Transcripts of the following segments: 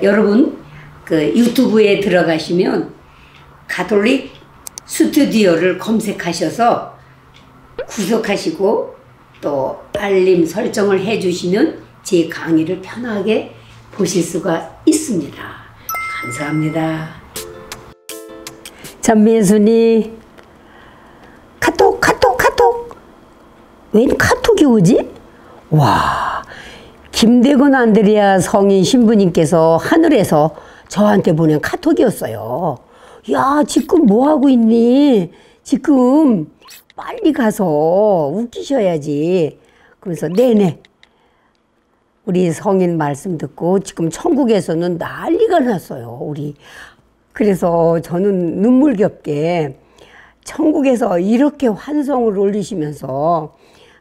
여러분 그 유튜브에 들어가시면 가톨릭 스튜디오를 검색하셔서 구독하시고 또 알림 설정을 해주시면 제 강의를 편하게 보실 수가 있습니다. 감사합니다. 전미순이 카톡. 웬 카톡이 오지? 와, 김대건 안드레아 성인 신부님께서 하늘에서 저한테 보낸 카톡이었어요. 야, 지금 뭐하고 있니? 지금 빨리 가서 웃기셔야지. 그래서 네네. 우리 성인 말씀 듣고 지금 천국에서는 난리가 났어요. 우리. 그래서 저는 눈물겹게 천국에서 이렇게 환성을 올리시면서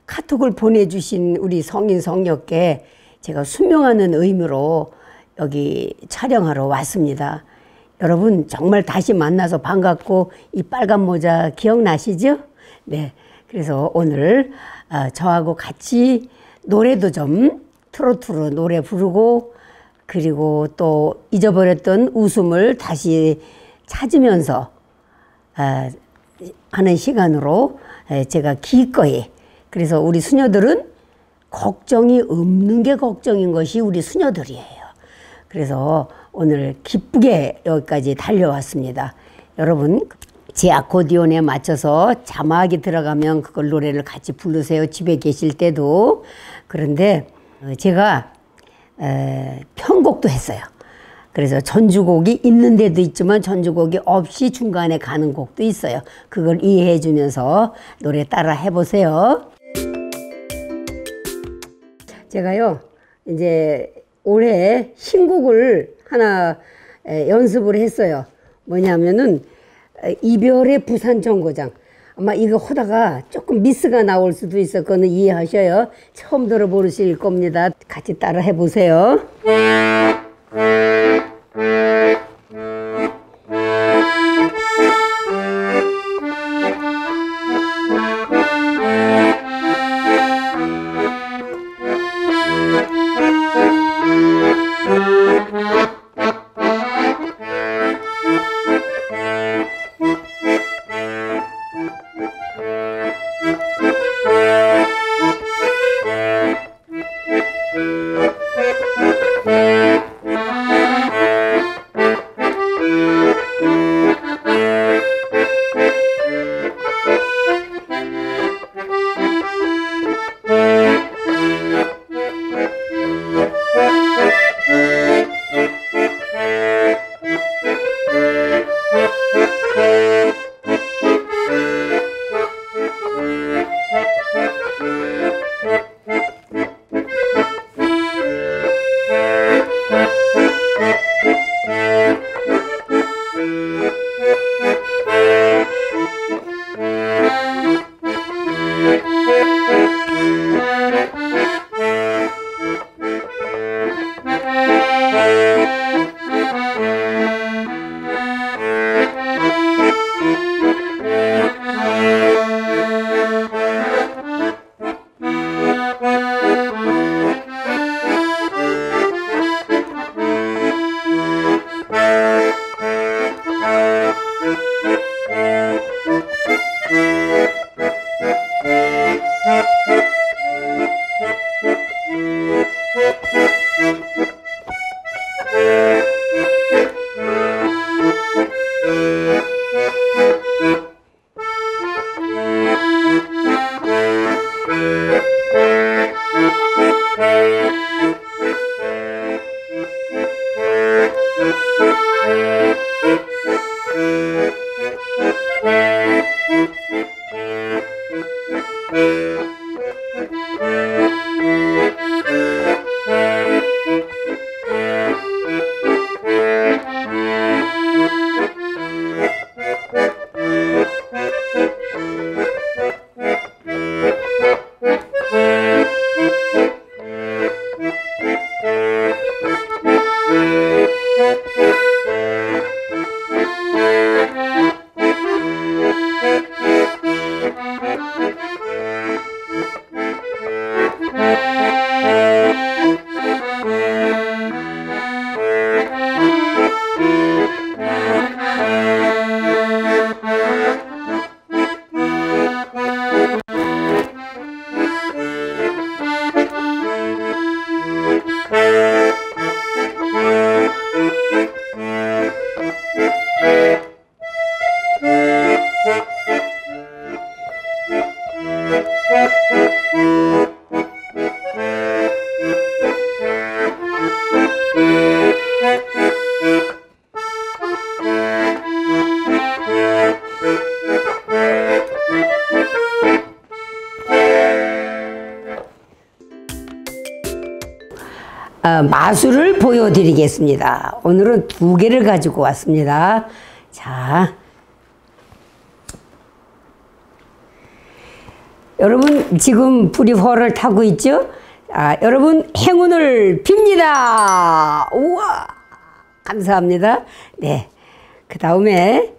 카톡을 보내주신 우리 성인 성녀께 제가 수명하는 의미로 여기 촬영하러 왔습니다. 여러분 정말 다시 만나서 반갑고 이 빨간 모자 기억나시죠? 네. 그래서 오늘 저하고 같이 노래도 좀 트로트로 노래 부르고 그리고 또 잊어버렸던 웃음을 다시 찾으면서 하는 시간으로 제가 기꺼이 그래서 우리 수녀들은 걱정이 없는 게 걱정인 것이 우리 수녀들이에요. 그래서 오늘 기쁘게 여기까지 달려왔습니다. 여러분 제 아코디온에 맞춰서 자막이 들어가면 그걸 노래를 같이 부르세요. 집에 계실 때도. 그런데 제가 편곡도 했어요. 그래서 전주곡이 있는 데도 있지만 전주곡이 없이 중간에 가는 곡도 있어요. 그걸 이해해 주면서 노래 따라 해보세요. 제가요 이제 올해 신곡을 하나 연습을 했어요. 뭐냐면은 이별의 부산 정거장. 아마 이거 하다가 조금 미스가 나올 수도 있어. 그거는 이해하셔요. 처음 들어보실 겁니다. 같이 따라 해보세요. 마술을 보여드리겠습니다. 오늘은 2개를 가지고 왔습니다. 자, 여러분 지금 불이 활을 타고 있죠? 여러분 행운을 빕니다. 우와, 감사합니다. 네, 그 다음에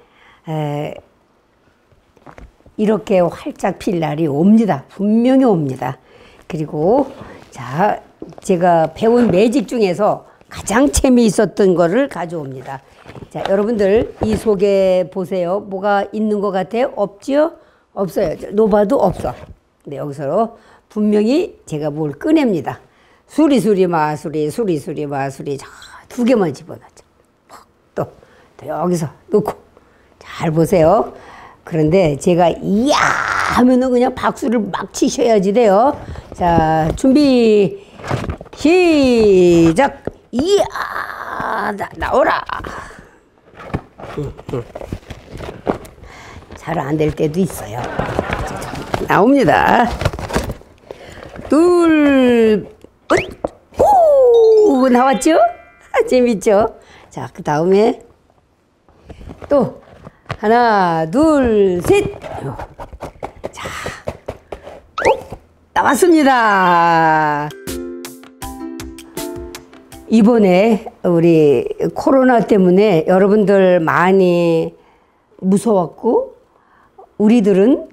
이렇게 활짝 필 날이 옵니다. 분명히 옵니다. 그리고 자, 제가 배운 매직 중에서 가장 재미있었던 거를 가져옵니다. 자, 여러분들 이 속에 보세요. 뭐가 있는 것 같아요? 없죠? 없어요. 노봐도 없어. 근데 여기서 분명히 제가 뭘 꺼냅니다. 수리수리 마수리 수리수리 마수리. 자, 2개만 집어넣죠. 또 여기서 놓고 잘 보세요. 그런데 제가 이야 하면은 그냥 박수를 막 치셔야지 돼요. 자, 준비 시작. 이야 나오라. 잘 안 될 때도 있어요. 나옵니다. 둘, 오, 나왔죠? 재밌죠? 자, 그 다음에 또 하나, 둘, 셋. 자, 나왔습니다. 이번에 우리 코로나 때문에 여러분들 많이 무서웠고, 우리들은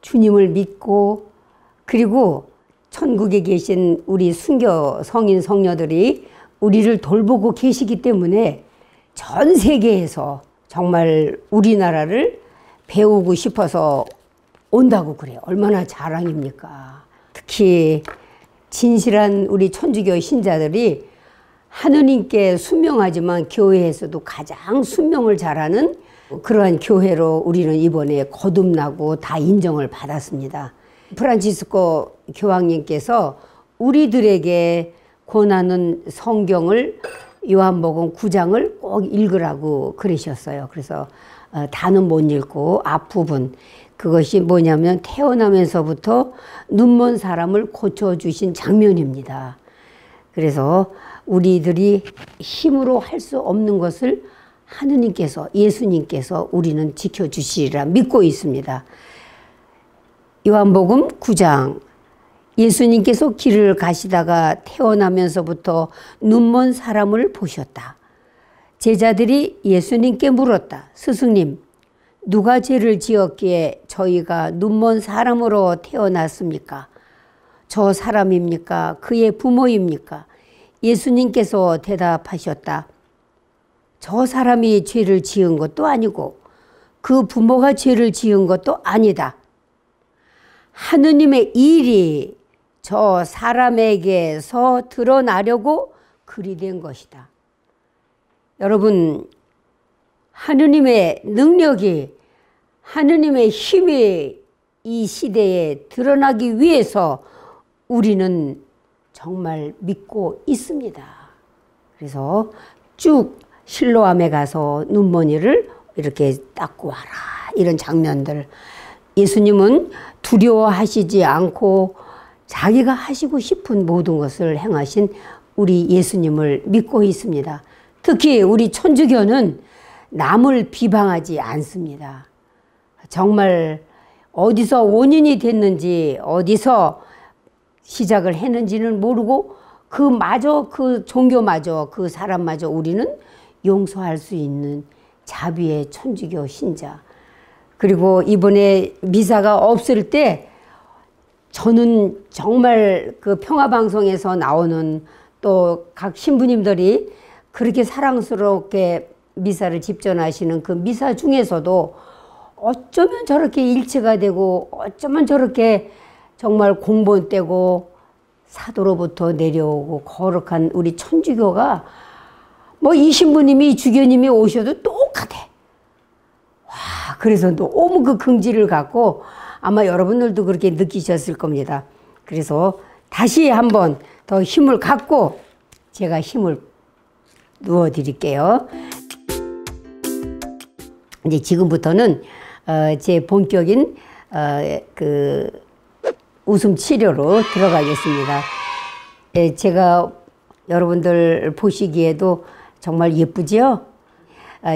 주님을 믿고, 그리고 천국에 계신 우리 순교 성인 성녀들이 우리를 돌보고 계시기 때문에 전 세계에서 정말 우리나라를 배우고 싶어서 온다고 그래요. 얼마나 자랑입니까? 특히 진실한 우리 천주교 신자들이 하느님께 순명하지만 교회에서도 가장 순명을 잘하는 그러한 교회로 우리는 이번에 거듭나고 다 인정을 받았습니다. 프란치스코 교황님께서 우리들에게 권하는 성경을 요한복음 9장을 꼭 읽으라고 그러셨어요. 그래서 다는 못 읽고 앞부분, 그것이 뭐냐면 태어나면서부터 눈먼 사람을 고쳐주신 장면입니다. 그래서 우리들이 힘으로 할 수 없는 것을 하느님께서, 예수님께서 우리는 지켜주시리라 믿고 있습니다. 요한복음 9장, 예수님께서 길을 가시다가 태어나면서부터 눈먼 사람을 보셨다. 제자들이 예수님께 물었다. 스승님, 누가 죄를 지었기에 저희가 눈먼 사람으로 태어났습니까? 저 사람입니까? 그의 부모입니까? 예수님께서 대답하셨다. 저 사람이 죄를 지은 것도 아니고 그 부모가 죄를 지은 것도 아니다. 하느님의 일이 저 사람에게서 드러나려고 그리 된 것이다. 여러분, 하느님의 능력이, 하느님의 힘이 이 시대에 드러나기 위해서 우리는 정말 믿고 있습니다. 그래서 쭉 실로암에 가서 눈먼이를 이렇게 닦고 와라, 이런 장면들. 예수님은 두려워하시지 않고 자기가 하시고 싶은 모든 것을 행하신 우리 예수님을 믿고 있습니다. 특히 우리 천주교는 남을 비방하지 않습니다. 정말 어디서 원인이 됐는지, 어디서 시작을 했는지는 모르고 그 종교마저, 그 사람마저 우리는 용서할 수 있는 자비의 천주교 신자. 그리고 이번에 미사가 없을 때 저는 정말 그 평화방송에서 나오는 또 각 신부님들이 그렇게 사랑스럽게 미사를 집전하시는 그 미사 중에서도 어쩌면 저렇게 일치가 되고 어쩌면 저렇게 정말 공본 떼고 사도로부터 내려오고 거룩한 우리 천주교가 뭐 이 신부님이 주교님이 오셔도 똑같아. 와, 그래서 너무 그 긍지를 갖고 아마 여러분들도 그렇게 느끼셨을 겁니다. 그래서 다시 한번 더 힘을 갖고 제가 힘을 누워 드릴게요. 이제 지금부터는 제 본격인 그 웃음 치료로 들어가겠습니다. 제가 여러분들 보시기에도 정말 예쁘지요?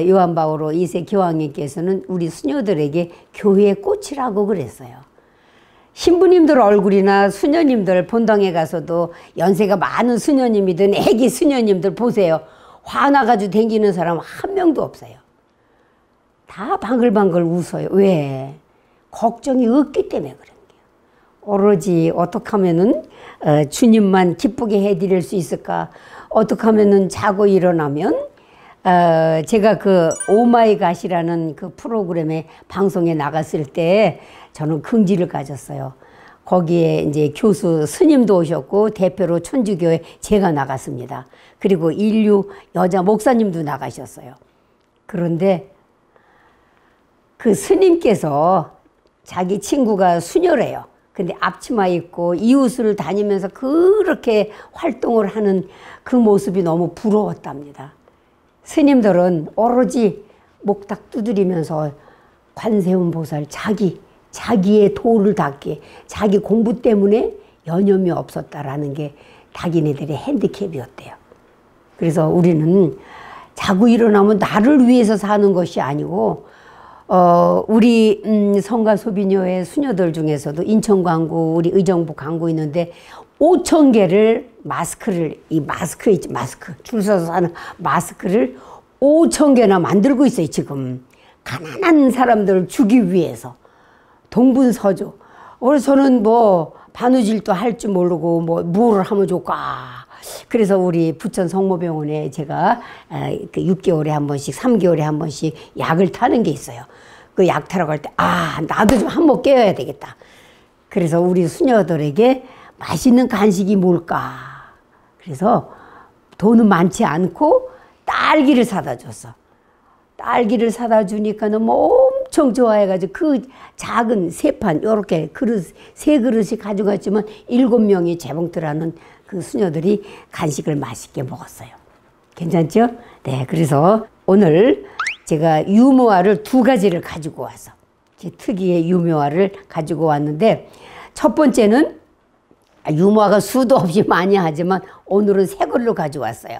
요한 바오로 2세 교황님께서는 우리 수녀들에게 교회의 꽃이라고 그랬어요. 신부님들 얼굴이나 수녀님들 본당에 가서도 연세가 많은 수녀님이든 애기 수녀님들 보세요. 화나가지고 댕기는 사람 한 명도 없어요. 다 방글방글 웃어요. 왜? 걱정이 없기 때문에 그런 거예요. 오로지 어떻게 하면은 주님만 기쁘게 해드릴 수 있을까? 어떻게 하면은 자고 일어나면 제가 그 오마이갓이라는 그 프로그램에 방송에 나갔을 때 저는 긍지를 가졌어요. 거기에 이제 교수 스님도 오셨고 대표로 천주교회 제가 나갔습니다. 그리고 인류 여자 목사님도 나가셨어요. 그런데 그 스님께서 자기 친구가 수녀래요. 근데 앞치마 입고 이웃을 다니면서 그렇게 활동을 하는 그 모습이 너무 부러웠답니다. 스님들은 오로지 목탁 두드리면서 관세음 보살 자기의 도를 닦기, 자기 공부 때문에 여념이 없었다라는 게 자기네들의 핸디캡이었대요. 그래서 우리는 자고 일어나면 나를 위해서 사는 것이 아니고 우리 성가 소비녀의 수녀들 중에서도 인천 광구, 우리 의정부 광구 있는데 5,000개를 마스크를, 이 마스크 있지, 마스크 줄 서서 사는 마스크를 5,000개나 만들고 있어요. 지금 가난한 사람들을 주기 위해서 동분서주. 그래서 저는 뭐 바느질도 할 줄 모르고 뭐를 하면 좋을까. 그래서 우리 부천 성모병원에 제가 그 6개월에 한 번씩 3개월에 한 번씩 약을 타는 게 있어요. 그 약 타러 갈 때 나도 좀 한몫 깨어야 되겠다. 그래서 우리 수녀들에게 맛있는 간식이 뭘까. 그래서 돈은 많지 않고 딸기를 사다 줬어. 딸기를 사다 주니까는 뭐 엄청 좋아해가지고 그 작은 세 판 요렇게 그릇 세 그릇이 가져갔지만 7명이 재봉틀하는 그 수녀들이 간식을 맛있게 먹었어요. 괜찮죠? 네, 그래서 오늘 제가 유모화를 2가지를 가지고 와서 제 특유의 유모화를 가지고 왔는데 첫 번째는 유모화가 수도 없이 많이 하지만 오늘은 새 걸로 가져왔어요.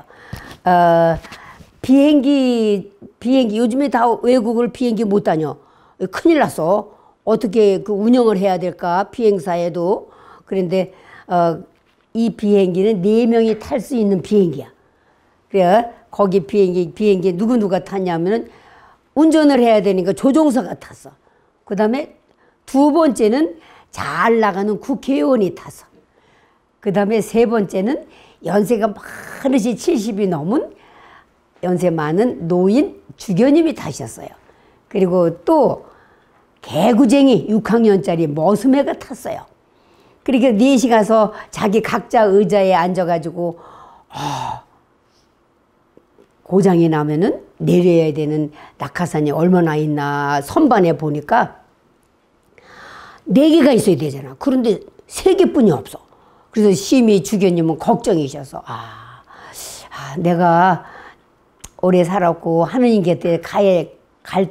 비행기 요즘에 다 외국을 비행기 못 다녀. 큰일 났어. 어떻게 그 운영을 해야 될까 비행사에도. 그런데 이 비행기는 4명이 탈 수 있는 비행기야. 그래 거기 비행기 누가 탔냐면은 운전을 해야 되니까 조종사가 탔어. 그 다음에 2번째는 잘 나가는 국회의원이 탔어. 그 다음에 3번째는 연세가 많으시 70이 넘은 연세 많은 노인 주교님이 타셨어요. 그리고 또 개구쟁이 6학년짜리 머슴애가 탔어요. 그러니까 4시 가서 자기 각자 의자에 앉아가지고 고장이 나면은 내려야 되는 낙하산이 얼마나 있나 선반에 보니까 4개가 있어야 되잖아. 그런데 3개뿐이 없어. 그래서 심히 주교님은 걱정이셔서 내가 오래 살았고 하느님 곁에 갈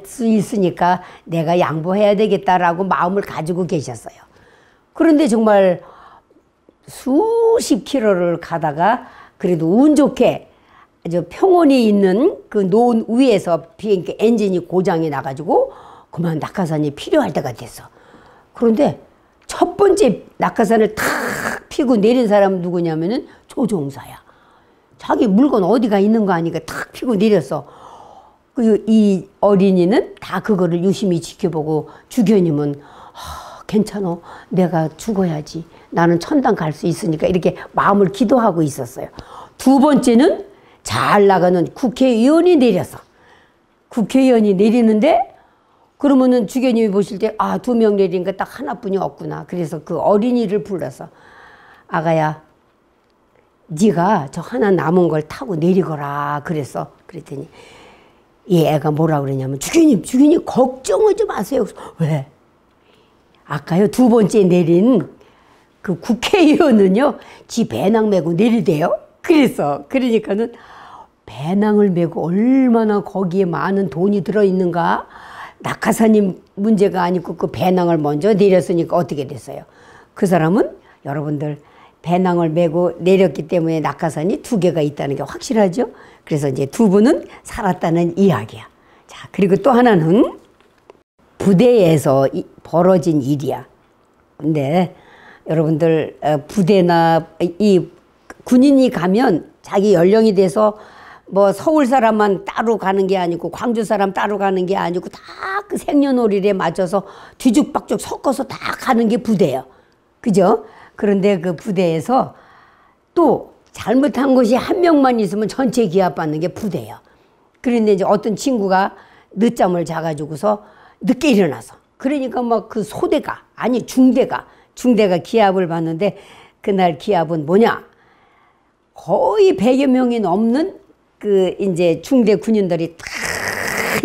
수 있으니까 내가 양보해야 되겠다라고 마음을 가지고 계셨어요. 그런데 정말 수십 킬로를 가다가 그래도 운 좋게 아주 평온이 있는 그 노은 위에서 비행기 엔진이 고장이 나가지고 그만 낙하산이 필요할 때가 됐어. 그런데 첫 번째 낙하산을 탁 피고 내린 사람은 누구냐면은 조종사야. 자기 물건 어디가 있는 거 아니까 탁 피고 내렸어. 이 어린이는 다 그거를 유심히 지켜보고 주교님은 괜찮아. 내가 죽어야지. 나는 천당 갈 수 있으니까 이렇게 마음을 기도하고 있었어요. 2번째는 잘 나가는 국회의원이 내렸어. 국회의원이 내리는데 그러면은 주교님이 보실 때 2명 내리니까 딱 하나뿐이 없구나. 그래서 그 어린이를 불러서 아가야 네가 저 하나 남은 걸 타고 내리거라 그랬어. 그랬더니 이 애가 뭐라 그러냐면 주교님 걱정하지 마세요. 왜? 아까요 2번째 내린 그 국회의원은요 지 배낭 메고 내리대요. 그러니까는 배낭을 메고 얼마나 거기에 많은 돈이 들어있는가. 낙하산이 문제가 아니고 그 배낭을 먼저 내렸으니까 어떻게 됐어요? 그 사람은 여러분들 배낭을 메고 내렸기 때문에 낙하산이 2개가 있다는 게 확실하죠. 그래서 이제 2분은 살았다는 이야기야. 자, 그리고 또 하나는 부대에서 벌어진 일이야. 근데 여러분들 부대나 이 군인이 가면 자기 연령이 돼서 뭐 서울 사람만 따로 가는 게 아니고 광주 사람 따로 가는 게 아니고 다 그 생년월일에 맞춰서 뒤죽박죽 섞어서 다 가는 게 부대예요. 그죠? 그런데 그 부대에서 또 잘못한 것이 한 명만 있으면 전체 기합받는 게 부대예요. 그런데 이제 어떤 친구가 늦잠을 자가지고서 늦게 일어나서 그러니까 막 그 소대가 아니 중대가 기합을 받는데 그날 기합은 뭐냐? 거의 100여 명이 넘는 그 이제 중대 군인들이 다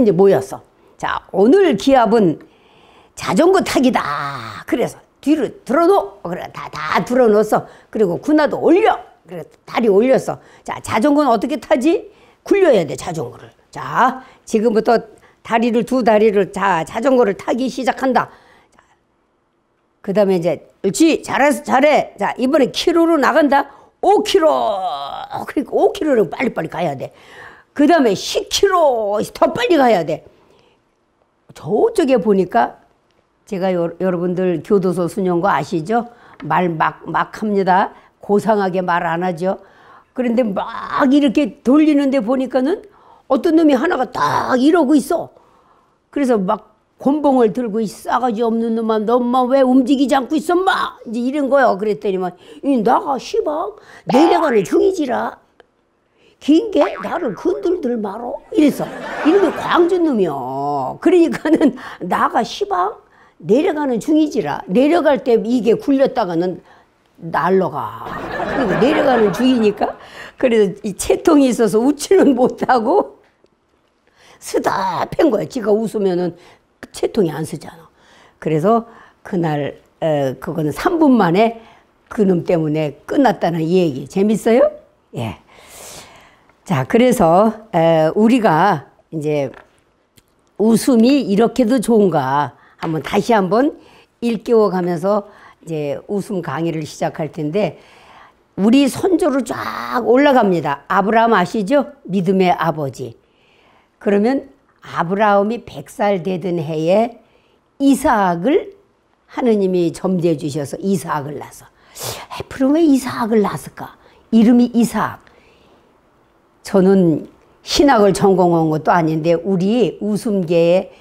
이제 모였어. 자, 오늘 기합은 자전거 타기다. 그래서 뒤로 들어놓어. 그래, 다 들어놓았어. 그리고 군화도 올려. 그래, 다리 올렸어. 자, 자전거는 어떻게 타지? 굴려야 돼, 자전거를. 자, 지금부터 두 다리를 자전거를 타기 시작한다. 그 다음에 이제, 그렇지, 잘해. 자, 이번에 키로로 나간다. 5km. 그러니까 5km를 빨리빨리 가야 돼. 그 다음에 10km 더 빨리 가야 돼. 저쪽에 보니까 제가 여러분들 교도소 수녀인 아시죠? 말 막 합니다. 고상하게 말 안 하죠. 그런데 막 이렇게 돌리는데 보니까는 어떤 놈이 하나가 딱 이러고 있어. 그래서 막 곤봉을 들고 싸가지 없는 놈아, 너만 왜 움직이지 않고 있어, 마! 이제 이런 거요. 그랬더니만, 나가 시방 내려가는 중이지라. 긴 게 나를 건들들 말어. 이랬어. 이놈이 광주 놈이요. 그러니까는 나가 시방 내려가는 중이지라. 내려갈 때 이게 굴렸다가는 날러가. 그리고 내려가는 중이니까. 그래서 이 채통이 있어서 웃지는 못하고 쓰다팬 거야. 지가 웃으면은 채통이 안 쓰잖아. 그래서 그날 그거는 3분 만에 그놈 때문에 끝났다는 이 얘기. 재밌어요? 예. 자, 그래서 우리가 이제 웃음이 이렇게도 좋은가 다시 한번 일깨워 가면서 이제 웃음 강의를 시작할 텐데, 우리 선조로 쫙 올라갑니다. 아브라함 아시죠? 믿음의 아버지. 그러면 아브라함이 100살 되던 해에 이삭을 하느님이 점지해 주셔서 이삭을 낳아서, 그럼 왜 이삭을 낳았을까? 이름이 이삭. 저는 신학을 전공한 것도 아닌데 우리 웃음계에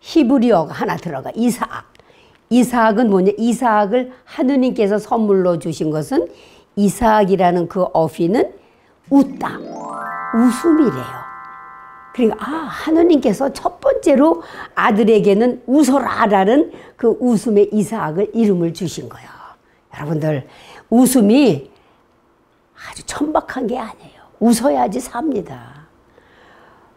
히브리어가 하나 들어가. 이삭. 이삭은 뭐냐? 이삭을 하느님께서 선물로 주신 것은, 이삭이라는 그 어휘는 웃다, 웃음이래요. 그러니까 하느님께서 첫 번째로 아들에게는 웃어라라는 그 웃음의 이삭을 이름을 주신 거예요. 여러분들, 웃음이 아주 천박한 게 아니에요. 웃어야지 삽니다.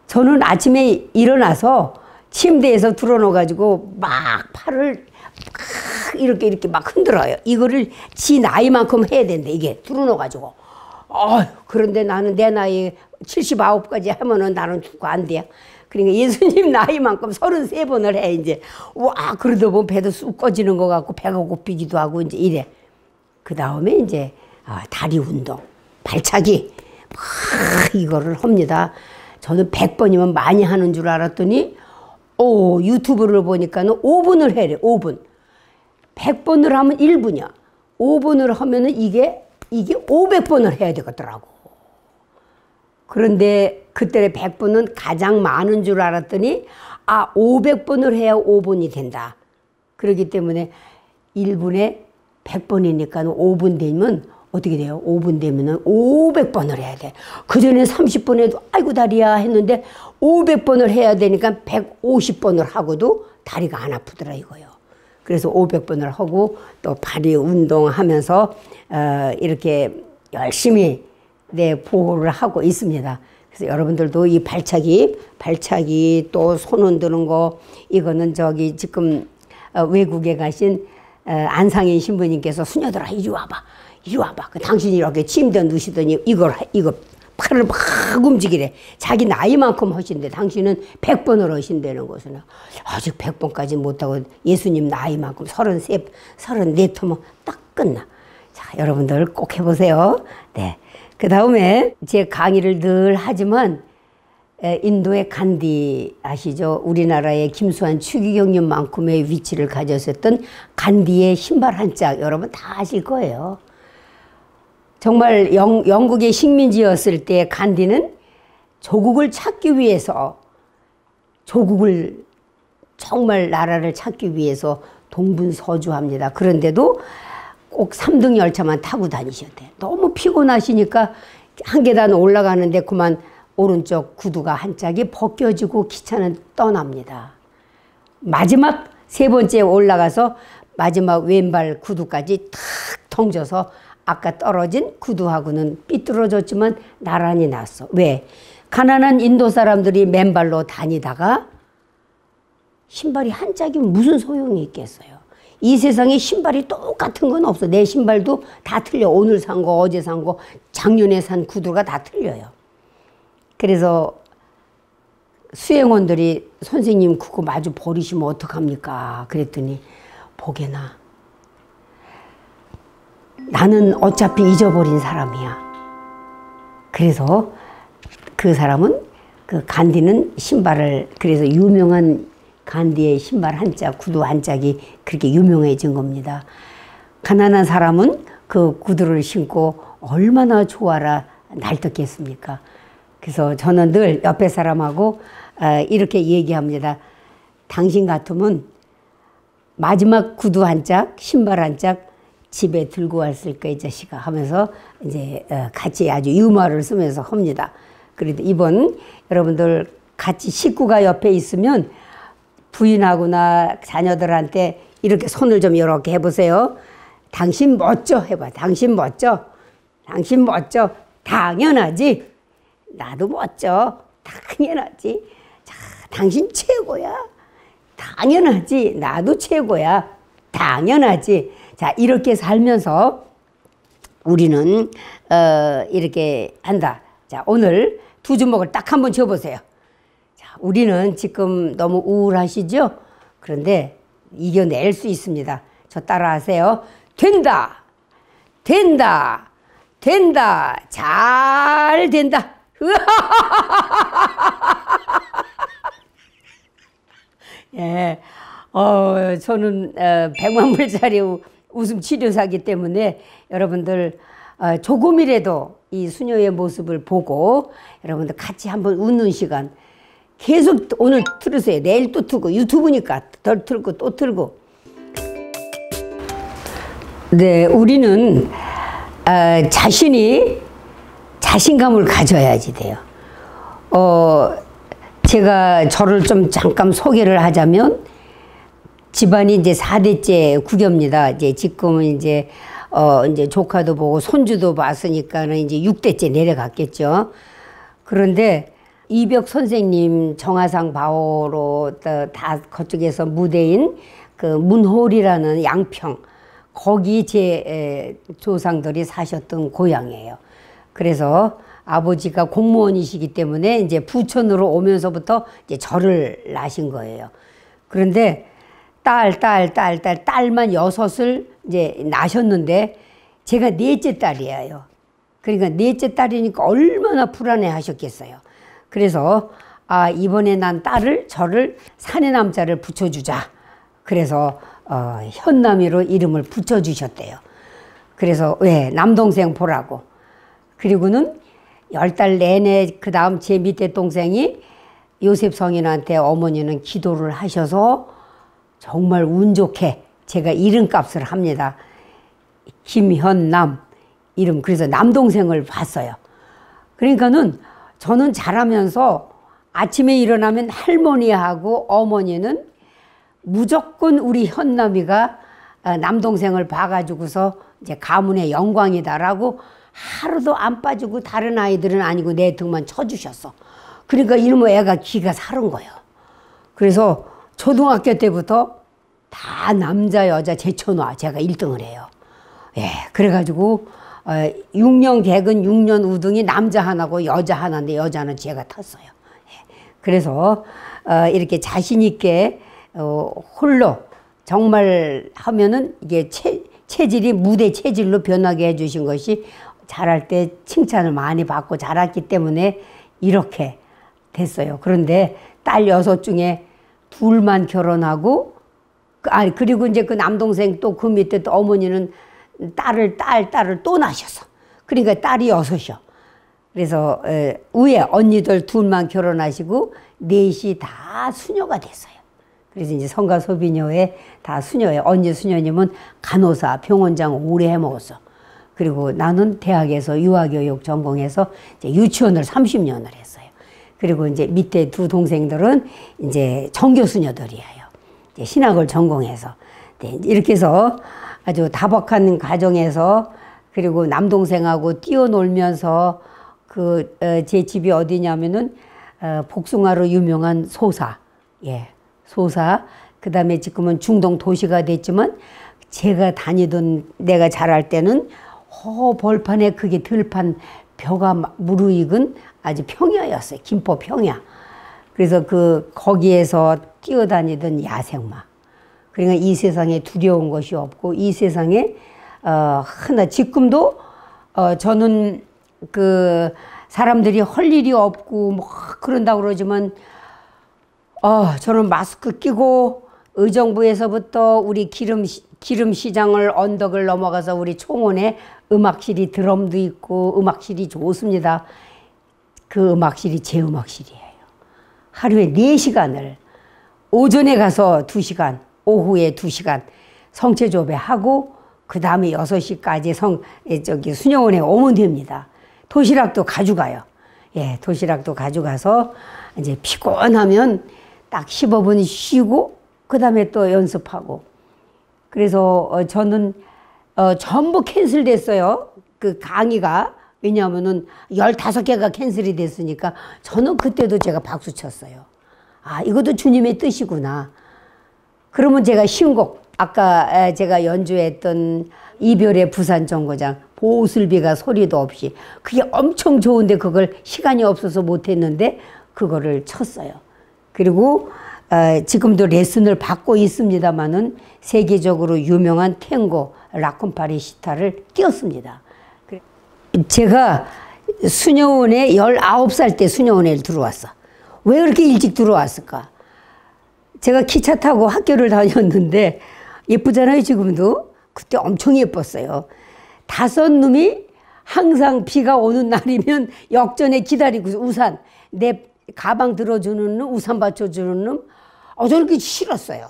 저는 아침에 일어나서 침대에서 드러눠가지고 막 팔을 막 이렇게 막 흔들어요. 이거를 지 나이만큼 해야 된대, 이게 드러눠가지고. 그런데 나는 내 나이 79까지 하면은 나는 죽고 안 돼. 그러니까 예수님 나이만큼 33번을 해, 이제. 와, 그러다 보면 배도 쑥 꺼지는 것 같고, 배가 고프기도 하고, 이제 이래. 그 다음에 이제, 다리 운동, 발차기, 막 이거를 합니다. 저는 100번이면 많이 하는 줄 알았더니, 유튜브를 보니까는 5분을 해래, 5분. 100번을 하면 1분이야. 5분을 하면은 이게 500번을 해야 되겠더라고. 그런데 그때 100번은 가장 많은 줄 알았더니 500번을 해야 5분이 된다. 그렇기 때문에 1분에 100번이니까 5분 되면 어떻게 돼요? 5분 되면은 500번을 해야 돼. 그전에 30번 해도 아이고 다리야 했는데 500번을 해야 되니까 150번을 하고도 다리가 안 아프더라 이거요. 그래서 500번을 하고 또 발이 운동하면서 이렇게 열심히 내 보호를 하고 있습니다. 그래서 여러분들도 이 발차기 또 손 흔드는 거, 이거는 저기 지금 외국에 가신 안상인 신부님께서 수녀들아 이리 와봐. 그 당신이 이렇게 침대 누시더니 이거 팔을 막 움직이래. 자기 나이만큼 하신대. 당신은 100번을 하신다는 것은 아직 100번까지 못하고 예수님 나이만큼 33, 34터면 딱 끝나. 자, 자, 여러분들 꼭 해보세요. 네. 그 다음에 제 강의를 늘 하지만 인도의 간디 아시죠? 우리나라의 김수환 추기경님만큼의 위치를 가졌었던 간디의 신발 한 짝 여러분 다 아실 거예요. 정말 영국의 식민지였을 때 간디는 조국을 찾기 위해서 조국을 정말 나라를 찾기 위해서 동분서주합니다. 그런데도 꼭 3등 열차만 타고 다니셨대요. 너무 피곤하시니까 한 계단 올라가는데 그만 오른쪽 구두가 한 짝이 벗겨지고 기차는 떠납니다. 마지막 세 번째 올라가서 마지막 왼발 구두까지 탁 텅져서 아까 떨어진 구두하고는 삐뚤어졌지만 나란히 났어. 왜? 가난한 인도 사람들이 맨발로 다니다가 신발이 한 짝이면 무슨 소용이 있겠어요. 이 세상에 신발이 똑같은 건 없어. 내 신발도 다 틀려. 오늘 산 거, 어제 산 거, 작년에 산 구두가 다 틀려요. 그래서 수행원들이 선생님 그거 마주 버리시면 어떡합니까? 그랬더니 보게나 나는 어차피 잊어버린 사람이야. 그래서 그 사람은 그 간디는 신발을 그래서 유명한 간디의 신발 한 짝, 구두 한 짝이 그렇게 유명해진 겁니다. 가난한 사람은 그 구두를 신고 얼마나 좋아라 날떴겠습니까? 그래서 저는 늘 옆에 사람하고 이렇게 얘기합니다. 당신 같으면 마지막 구두 한 짝, 신발 한 짝 집에 들고 왔을 거야, 이 자식아 하면서 이제 같이 아주 유머를 쓰면서 합니다. 그래도 이번 여러분들 같이 식구가 옆에 있으면 부인하고나 자녀들한테 이렇게 손을 좀 이렇게 해보세요. 당신 멋져 해봐. 당신 멋져. 당신 멋져. 당연하지. 나도 멋져. 당연하지. 자, 당신 최고야. 당연하지. 나도 최고야. 당연하지. 자, 이렇게 살면서 우리는 이렇게 한다. 자, 오늘 두 주먹을 딱 한번 쥐어보세요. 자, 우리는 지금 너무 우울하시죠? 그런데 이겨낼 수 있습니다. 저 따라하세요. 된다. 된다. 된다. 잘 된다. 예. 저는 100만 불짜리 웃음 치료사기 때문에 여러분들 조금이라도 이 수녀의 모습을 보고 여러분들 같이 한번 웃는 시간 계속 오늘 틀으세요. 내일 또 틀고 유튜브니까 덜 틀고 또 틀고. 네, 우리는 자신이 자신감을 가져야지 돼요. 제가 저를 좀 잠깐 소개를 하자면 집안이 이제 4대째 구교입니다. 이제 지금은 이제 조카도 보고 손주도 봤으니까는 이제 6대째 내려갔겠죠. 그런데 이벽 선생님 정화상 바오로 다 그쪽에서 무대인 그 문홀이라는 양평 거기 제 조상들이 사셨던 고향이에요. 그래서 아버지가 공무원이시기 때문에 이제 부천으로 오면서부터 이제 저를 낳으신 거예요. 그런데 딸만 6을 이제 낳으셨는데 제가 넷째 딸이에요. 그러니까 넷째 딸이니까 얼마나 불안해 하셨겠어요. 그래서 이번에 난 딸을 저를 사내남자를 붙여주자. 그래서 현남이로 이름을 붙여주셨대요. 그래서 왜 남동생 보라고. 그리고는 10달 내내 그 다음 제 밑에 동생이 요셉 성인한테 어머니는 기도를 하셔서 정말 운 좋게 제가 이름값을 합니다. 김현남 이름. 그래서 남동생을 봤어요. 그러니까는 저는 자라면서 아침에 일어나면 할머니하고 어머니는 무조건 우리 현남이가 남동생을 봐가지고서 이제 가문의 영광이다라고 하루도 안 빠지고 다른 아이들은 아니고 내 등만 쳐주셨어. 그러니까 이놈의 애가 기가 사른 거예요. 그래서 초등학교 때부터 다 남자 여자 제쳐놔. 제가 1등을 해요. 예, 그래가지고 6년 개근 6년 우등이 남자 하나고 여자 하나인데 여자는 제가 탔어요. 예, 그래서 이렇게 자신 있게 홀로 정말 하면은 이게 체질이 무대 체질로 변하게 해주신 것이 자랄 때 칭찬을 많이 받고 자랐기 때문에 이렇게 됐어요. 그런데 딸 6 중에 2만 결혼하고, 그리고 이제 그 남동생 또 그 밑에 또 어머니는 딸을 또 낳으셔서. 그러니까 딸이 6이요. 그래서 위에 언니들 2만 결혼하시고 4이 다 수녀가 됐어요. 그래서 이제 성가 소비녀에 다 수녀예요. 언니 수녀님은 간호사, 병원장 오래 해먹었어. 그리고 나는 대학에서 유아교육 전공해서 이제 유치원을 30년을 했어요. 그리고 이제 밑에 2 동생들은 이제 정교 수녀들이에요. 이제 신학을 전공해서. 네, 이렇게 해서 아주 다복한 가정에서, 그리고 남동생하고 뛰어놀면서 제 집이 어디냐면은 복숭아로 유명한 소사. 예. 소사. 그 다음에 지금은 중동 도시가 됐지만 제가 다니던, 내가 자랄 때는 벌판에 그게 들판 벼가 무르익은 아주 평야였어요. 김포 평야. 그래서 거기에서 뛰어다니던 야생마. 그러니까 이 세상에 두려운 것이 없고, 이 세상에 하나 지금도 저는 사람들이 할 일이 없고 뭐 그런다고 그러지만 저는 마스크 끼고 의정부에서부터 우리 기름시장을 언덕을 넘어가서 우리 총원에 음악실이 드럼도 있고 음악실이 좋습니다. 그 음악실이 제 음악실이에요. 하루에 4시간을 오전에 가서 2시간, 오후에 2시간 성체조배하고 그 다음에 6시까지 수녀원에 오면 됩니다. 도시락도 가져가요. 예, 도시락도 가져가서 이제 피곤하면 딱 15분 쉬고 그 다음에 또 연습하고. 그래서 저는 전부 캔슬됐어요. 그 강의가. 왜냐하면은 15개가 캔슬이 됐으니까 저는 그때도 제가 박수 쳤어요. 아, 이것도 주님의 뜻이구나. 그러면 제가 신곡, 아까 제가 연주했던 이별의 부산 정거장, 보슬비가 소리도 없이, 그게 엄청 좋은데 그걸 시간이 없어서 못했는데 그거를 쳤어요. 그리고 지금도 레슨을 받고 있습니다마는 세계적으로 유명한 탱고 라쿤파리시타를 띄웠습니다. 제가 수녀원에 19살 때 수녀원에 들어왔어. 왜 그렇게 일찍 들어왔을까? 제가 기차 타고 학교를 다녔는데 예쁘잖아요, 지금도. 그때 엄청 예뻤어요. 5놈이 항상 비가 오는 날이면 역전에 기다리고, 우산, 내 가방 들어주는 놈, 우산 받쳐주는 놈, 저렇게 싫었어요.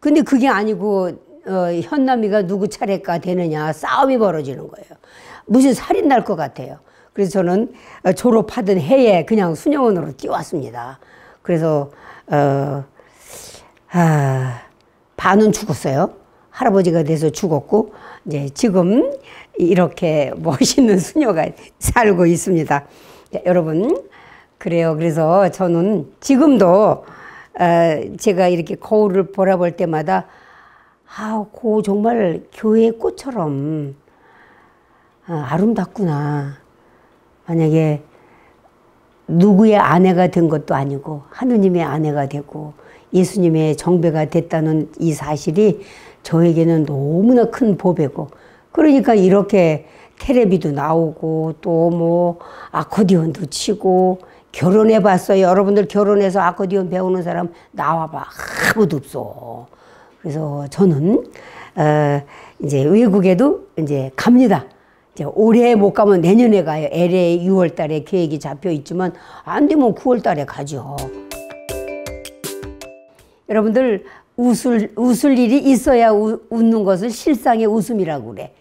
근데 그게 아니고 현남이가 누구 차례가 되느냐 싸움이 벌어지는 거예요. 무슨 살인 날 것 같아요. 그래서 저는 졸업하던 해에 그냥 수녀원으로 뛰어왔습니다. 그래서 반은 죽었어요. 할아버지가 돼서 죽었고, 이제 지금 이렇게 멋있는 수녀가 살고 있습니다. 자, 여러분, 그래요. 그래서 저는 지금도 제가 이렇게 거울을 바라볼 때마다 정말 교회의 꽃처럼 아름답구나. 만약에 누구의 아내가 된 것도 아니고 하느님의 아내가 되고 예수님의 정배가 됐다는 이 사실이 저에게는 너무나 큰 보배고, 그러니까 이렇게 텔레비도 나오고 또 뭐 아코디언도 치고 결혼해 봤어요. 여러분들 결혼해서 아코디언 배우는 사람 나와봐. 아무도 없어. 그래서 저는 이제 외국에도 이제 갑니다. 이제 올해 못 가면 내년에 가요. LA 6월 달에 계획이 잡혀 있지만 안 되면 9월 달에 가죠. 여러분들 웃을 일이 있어야 웃는 것을 실상의 웃음이라고 그래.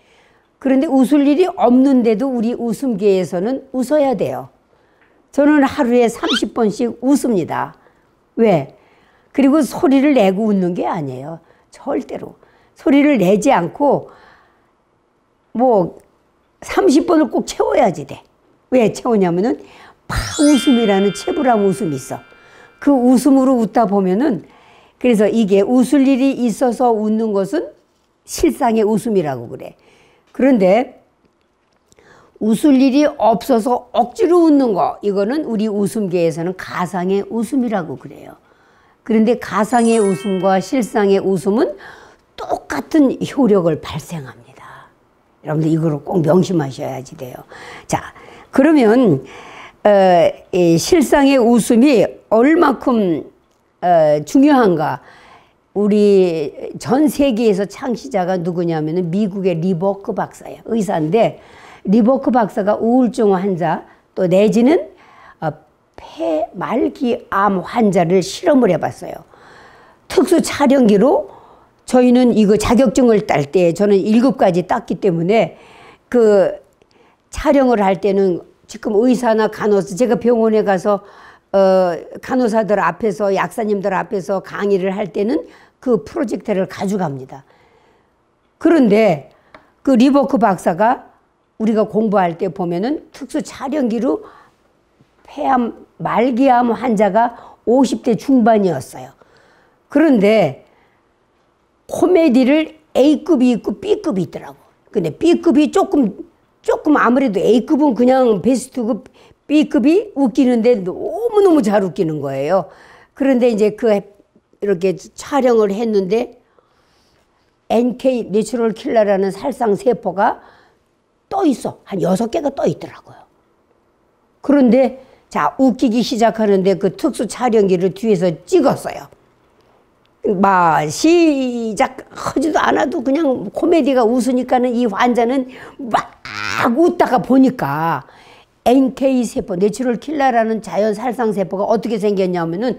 그런데 웃을 일이 없는데도 우리 웃음계에서는 웃어야 돼요. 저는 하루에 30번씩 웃습니다. 왜? 그리고 소리를 내고 웃는 게 아니에요. 절대로. 소리를 내지 않고 뭐 30번을 꼭 채워야지 돼. 왜 채우냐면은 파웃음이라는 채불함 웃음이 있어. 그 웃음으로 웃다 보면은, 그래서 이게 웃을 일이 있어서 웃는 것은 실상의 웃음이라고 그래. 그런데 웃을 일이 없어서 억지로 웃는 거, 이거는 우리 웃음계에서는 가상의 웃음이라고 그래요. 그런데 가상의 웃음과 실상의 웃음은 똑같은 효력을 발생합니다. 여러분들 이거를 꼭 명심하셔야지 돼요. 자, 그러면 이 실상의 웃음이 얼마큼 중요한가. 우리 전 세계에서 창시자가 누구냐면은 미국의 리버크 박사예요. 의사인데 리버크 박사가 우울증 환자 또 내지는 폐말기암 환자를 실험을 해봤어요. 특수 촬영기로 저희는 이거 자격증을 딸 때 저는 7가지 땄기 때문에 그 촬영을 할 때는 지금 의사나 간호사 제가 병원에 가서 간호사들 앞에서 약사님들 앞에서 강의를 할 때는 그 프로젝터를 가져갑니다. 그런데 그 리버크 박사가 우리가 공부할 때 보면은 특수 촬영기로 폐암 말기암 환자가 50대 중반이었어요. 그런데 코미디를 A급이 있고 B급이 있더라고. 근데 B급이 조금 아무래도 A급은 그냥 베스트급, B급이 웃기는데 너무너무 잘 웃기는 거예요. 그런데 이제 이렇게 촬영을 했는데 NK 내추럴 킬러라는 살상세포가 떠 있어. 한 6개가 떠 있더라고요. 그런데 자, 웃기기 시작하는데 그 특수 촬영기를 뒤에서 찍었어요. 막 시작하지도 않아도 그냥 코미디가 웃으니까는 이 환자는 막 웃다가 보니까 NK세포, 내추럴 킬러라는 자연 살상세포가 어떻게 생겼냐면은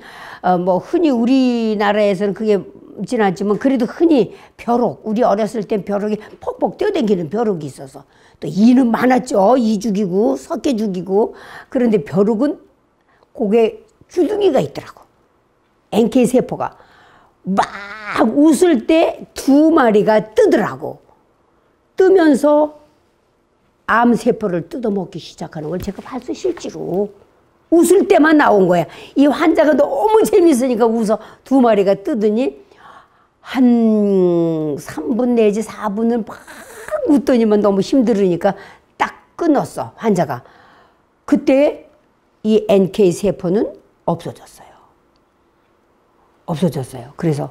뭐 흔히 우리나라에서는 그게 지났지만 그래도 흔히 벼룩, 우리 어렸을 땐 벼룩이 퍽퍽 뛰어다니는 벼룩이 있어서 또 이는 많았죠. 이 죽이고 석계 죽이고. 그런데 벼룩은 고개 주둥이가 있더라고. NK세포가 막 웃을 때 2마리가 뜨더라고. 뜨면서 암세포를 뜯어먹기 시작하는 걸 제가 봤어. 실제로 웃을 때만 나온 거야. 이 환자가 너무 재밌으니까 웃어 2마리가 뜨더니 한 3분 내지 4분을 막 웃더니만 너무 힘들으니까 딱 끊었어. 환자가. 그때 이 NK세포는 없어졌어요. 그래서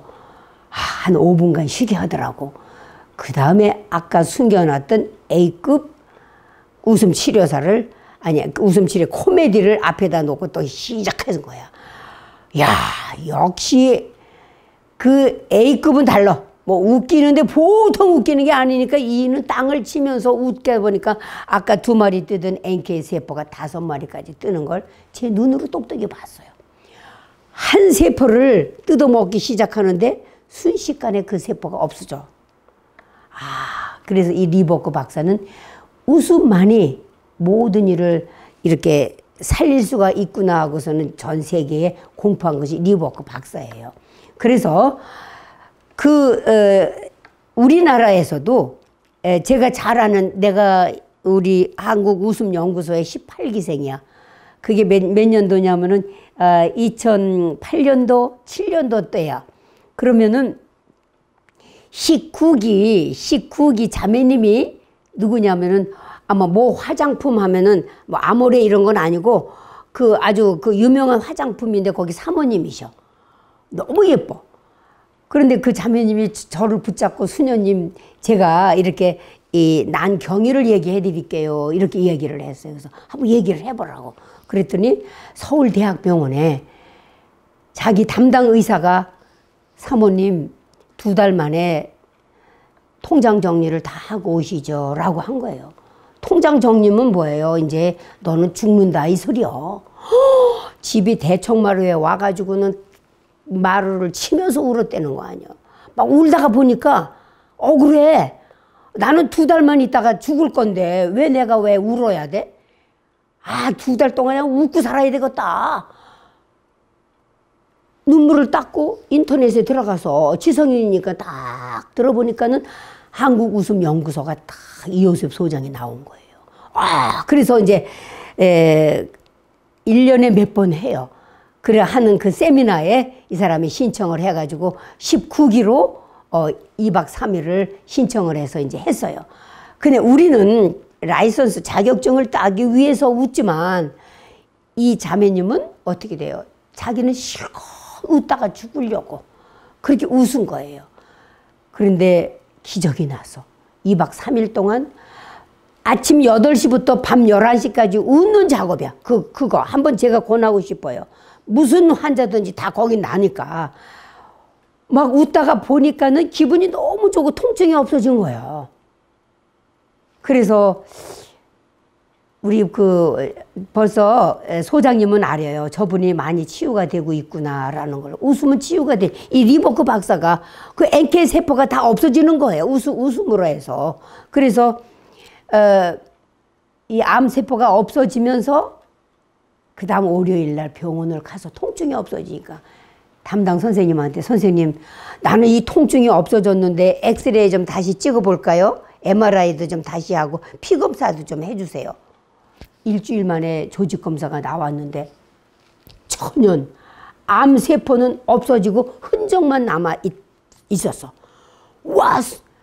한 5분간 쉬게 하더라고. 그 다음에 아까 숨겨놨던 A급 웃음치료사를 웃음치료 코미디를 앞에다 놓고 또 시작하는 거야. 야, 역시 그 A급은 달라. 뭐 웃기는데 보통 웃기는 게 아니니까 이는 땅을 치면서 웃게 보니까 아까 2마리 뜨던 NK세포가 5마리까지 뜨는 걸 제 눈으로 똑똑히 봤어요. 한 세포를 뜯어먹기 시작하는데 순식간에 그 세포가 없어져. 그래서 이 리버크 박사는 웃음만이 모든 일을 이렇게 살릴 수가 있구나 하고서는 전 세계에 공포한 것이 리버크 박사예요. 그래서 우리나라에서도 제가 잘 아는 내가 우리 한국웃음연구소의 18기생이야. 그게 몇 년도냐면은 2008년도, 7년도 때야. 그러면은 19기 자매님이 누구냐면은 아마 뭐 화장품 하면은 뭐 아모레 이런 건 아니고 아주 유명한 화장품인데 거기 사모님이셔. 너무 예뻐. 그런데 그 자매님이 저를 붙잡고 수녀님 제가 이렇게 난 경위를 얘기해 드릴게요. 이렇게 얘기를 했어요. 그래서 한번 얘기를 해보라고. 그랬더니 서울대학병원에 자기 담당 의사가 사모님 2달 만에 통장 정리를 다 하고 오시죠 라고 한 거예요. 통장 정리면 뭐예요? 이제 너는 죽는다 이 소리요. 집이 대청마루에 와가지고는 마루를 치면서 울었다는 거 아니야. 막 울다가 보니까 억울해. 나는 2달만 있다가 죽을 건데 왜 내가 왜 울어야 돼? 2달 동안 그냥 웃고 살아야 되겠다. 눈물을 닦고 인터넷에 들어가서 지성인이니까 딱 들어보니까는 한국웃음연구소가 딱 이효섭 소장이 나온 거예요. 그래서 이제 1년에 몇 번 해요. 그래 하는 그 세미나에 이 사람이 신청을 해가지고 19기로 2박 3일을 신청을 해서 이제 했어요. 근데 우리는 라이선스 자격증을 따기 위해서 웃지만 이 자매님은 어떻게 돼요? 자기는 실컷 웃다가 죽으려고 그렇게 웃은 거예요. 그런데 기적이 나서 2박 3일 동안 아침 8시부터 밤 11시까지 웃는 작업이야. 그거 한번 제가 권하고 싶어요. 무슨 환자든지 다 거기 나니까. 막 웃다가 보니까는 기분이 너무 좋고 통증이 없어진 거예요. 그래서 우리 벌써 소장님은 알아요. 저분이 많이 치유가 되고 있구나라는 걸. 웃으면 치유가 돼. 이 리버크 박사가 그 NK 세포가 다 없어지는 거예요. 웃음으로 해서. 그래서 이 암 세포가 없어지면서 그 다음 월요일 날 병원을 가서 통증이 없어지니까 담당 선생님한테 선생님 나는 이 통증이 없어졌는데 엑스레이 좀 다시 찍어볼까요? MRI도 좀 다시 하고 피검사도 좀 해주세요. 일주일 만에 조직 검사가 나왔는데 전혀 암세포는 없어지고 흔적만 남아 있었어. 와,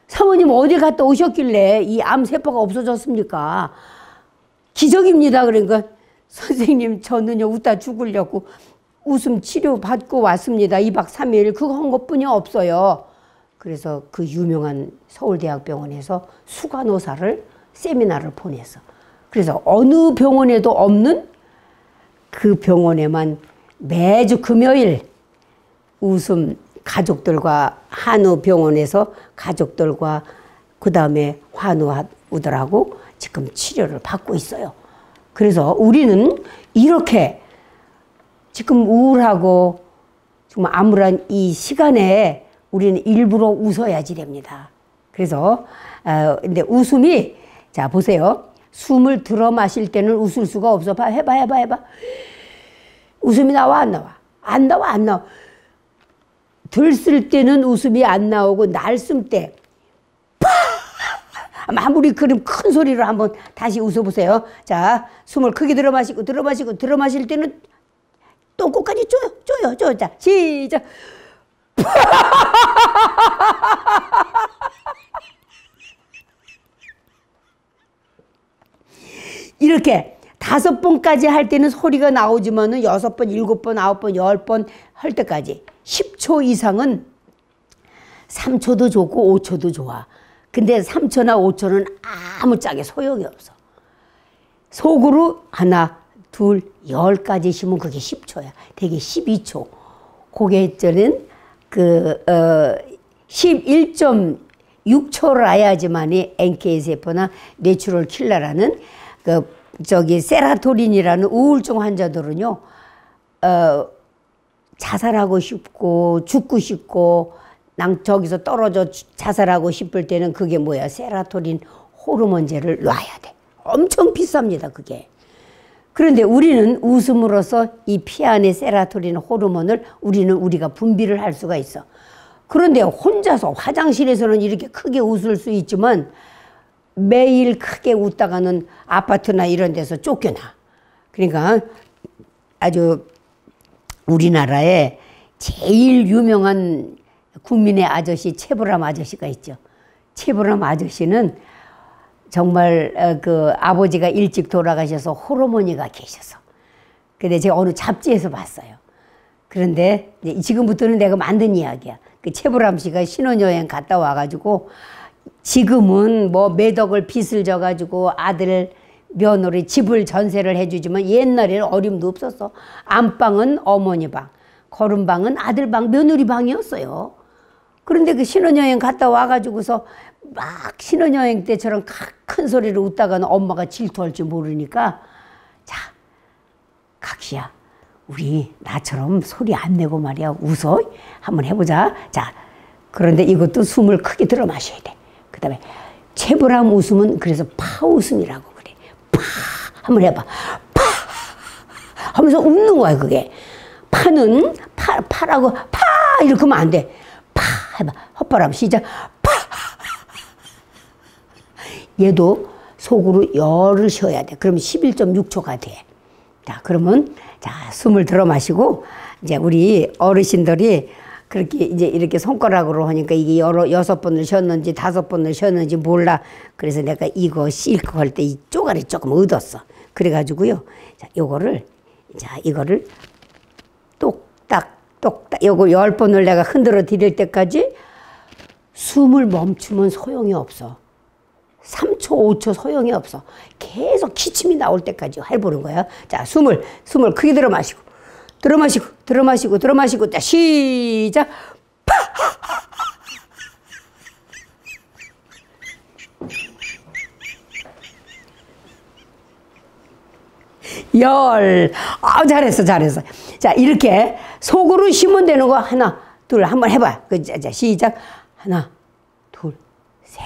사모님 어디 갔다 오셨길래 이 암세포가 없어졌습니까? 기적입니다. 그러니까 선생님 저는요 웃다 죽으려고 웃음 치료 받고 왔습니다. 2박 3일 그거 한 것뿐이 없어요. 그래서 그 유명한 서울대학병원에서 수간호사를 세미나를 보냈어. 그래서 어느 병원에도 없는 그 병원에만 매주 금요일 웃음 가족들과 한우병원에서 가족들과 그 다음에 환우들하고 지금 치료를 받고 있어요. 그래서 우리는 이렇게 지금 우울하고 정말 암울한 이 시간에 우리는 일부러 웃어야지 됩니다. 그래서 근데 웃음이 자 보세요. 숨을 들어 마실 때는 웃을 수가 없어. 해봐. 웃음이 나와 안 나와? 안 나와. 들쓸 때는 웃음이 안 나오고 날숨 때 아무리 그럼 큰 소리로 한번 다시 웃어보세요. 자, 숨을 크게 들어 마실 때는 똥꼬까지 쪼요. 자, 시작. 이렇게 5번까지 할 때는 소리가 나오지만은 6번, 7번, 9번, 10번 할 때까지 10초 이상은 3초도 좋고 5초도 좋아. 근데 3초나 5초는 아무짝에 소용이 없어. 속으로 하나, 둘, 10까지 쉬면 그게 10초야. 되게 12초. 그게 저는 11.6초를 해야지만이 NK세포나 내추럴 킬러라는 세라토닌이라는 우울증 환자들은요, 자살하고 싶고, 죽고 싶고, 저기서 떨어져 자살하고 싶을 때는 그게 뭐야? 세라토닌 호르몬제를 놔야 돼. 엄청 비쌉니다, 그게. 그런데 우리는 웃음으로써 이 피 안의 세라토닌 호르몬을 우리가 분비를 할 수가 있어. 그런데 혼자서 화장실에서는 이렇게 크게 웃을 수 있지만 매일 크게 웃다가는 아파트나 이런 데서 쫓겨나. 그러니까 아주 우리나라에 제일 유명한 국민의 아저씨 최보람 아저씨가 있죠. 최보람 아저씨는 정말 아버지가 일찍 돌아가셔서 호르몬이가 계셔서. 근데 제가 어느 잡지에서 봤어요. 그런데 지금부터는 내가 만든 이야기야. 그 최보람 씨가 신혼여행 갔다 와가지고 지금은 뭐 매덕을 빚을 져가지고 아들 며느리 집을 전세를 해주지만 옛날에는 어림도 없었어. 안방은 어머니 방, 거름방은 아들 방, 며느리 방이었어요. 그런데 그 신혼여행 갔다 와가지고서 막 신혼여행 때처럼 큰 소리로 웃다가는 엄마가 질투할 줄 모르니까 자, 각시야, 우리 나처럼 소리 안 내고 말이야 웃어. 한번 해보자. 자, 그런데 이것도 숨을 크게 들어 마셔야 돼. 그 다음에 최보람 웃음은 그래서 파웃음이라고 그래. 파 한번 해봐. 파 하면서 웃는 거야. 그게 파라고 파 이렇게 하면 안 돼. 파 해봐. 헛바람 시작. 파 얘도 속으로 열을 쉬어야 돼. 그러면 11.6초가 돼. 자, 그러면 자, 숨을 들어 마시고 이제 우리 어르신들이 그렇게 이제 이렇게 손가락으로 하니까 이게 6번을 쉬었는지 5번을 쉬었는지 몰라. 그래서 내가 이거 싣고 할 때 이 쪼가리 조금 얻었어. 그래가지고요. 자, 이거를 똑딱 요거 10번을 내가 흔들어 드릴 때까지 숨을 멈추면 소용이 없어. 3초, 5초 소용이 없어. 계속 기침이 나올 때까지 해보는 거야. 자, 숨을 크게 들어 마시고, 자, 시작. 잘했어. 자, 이렇게 속으로 쉬면 되는 거 하나, 둘, 한번 해봐. 자, 시작. 하나, 둘, 셋,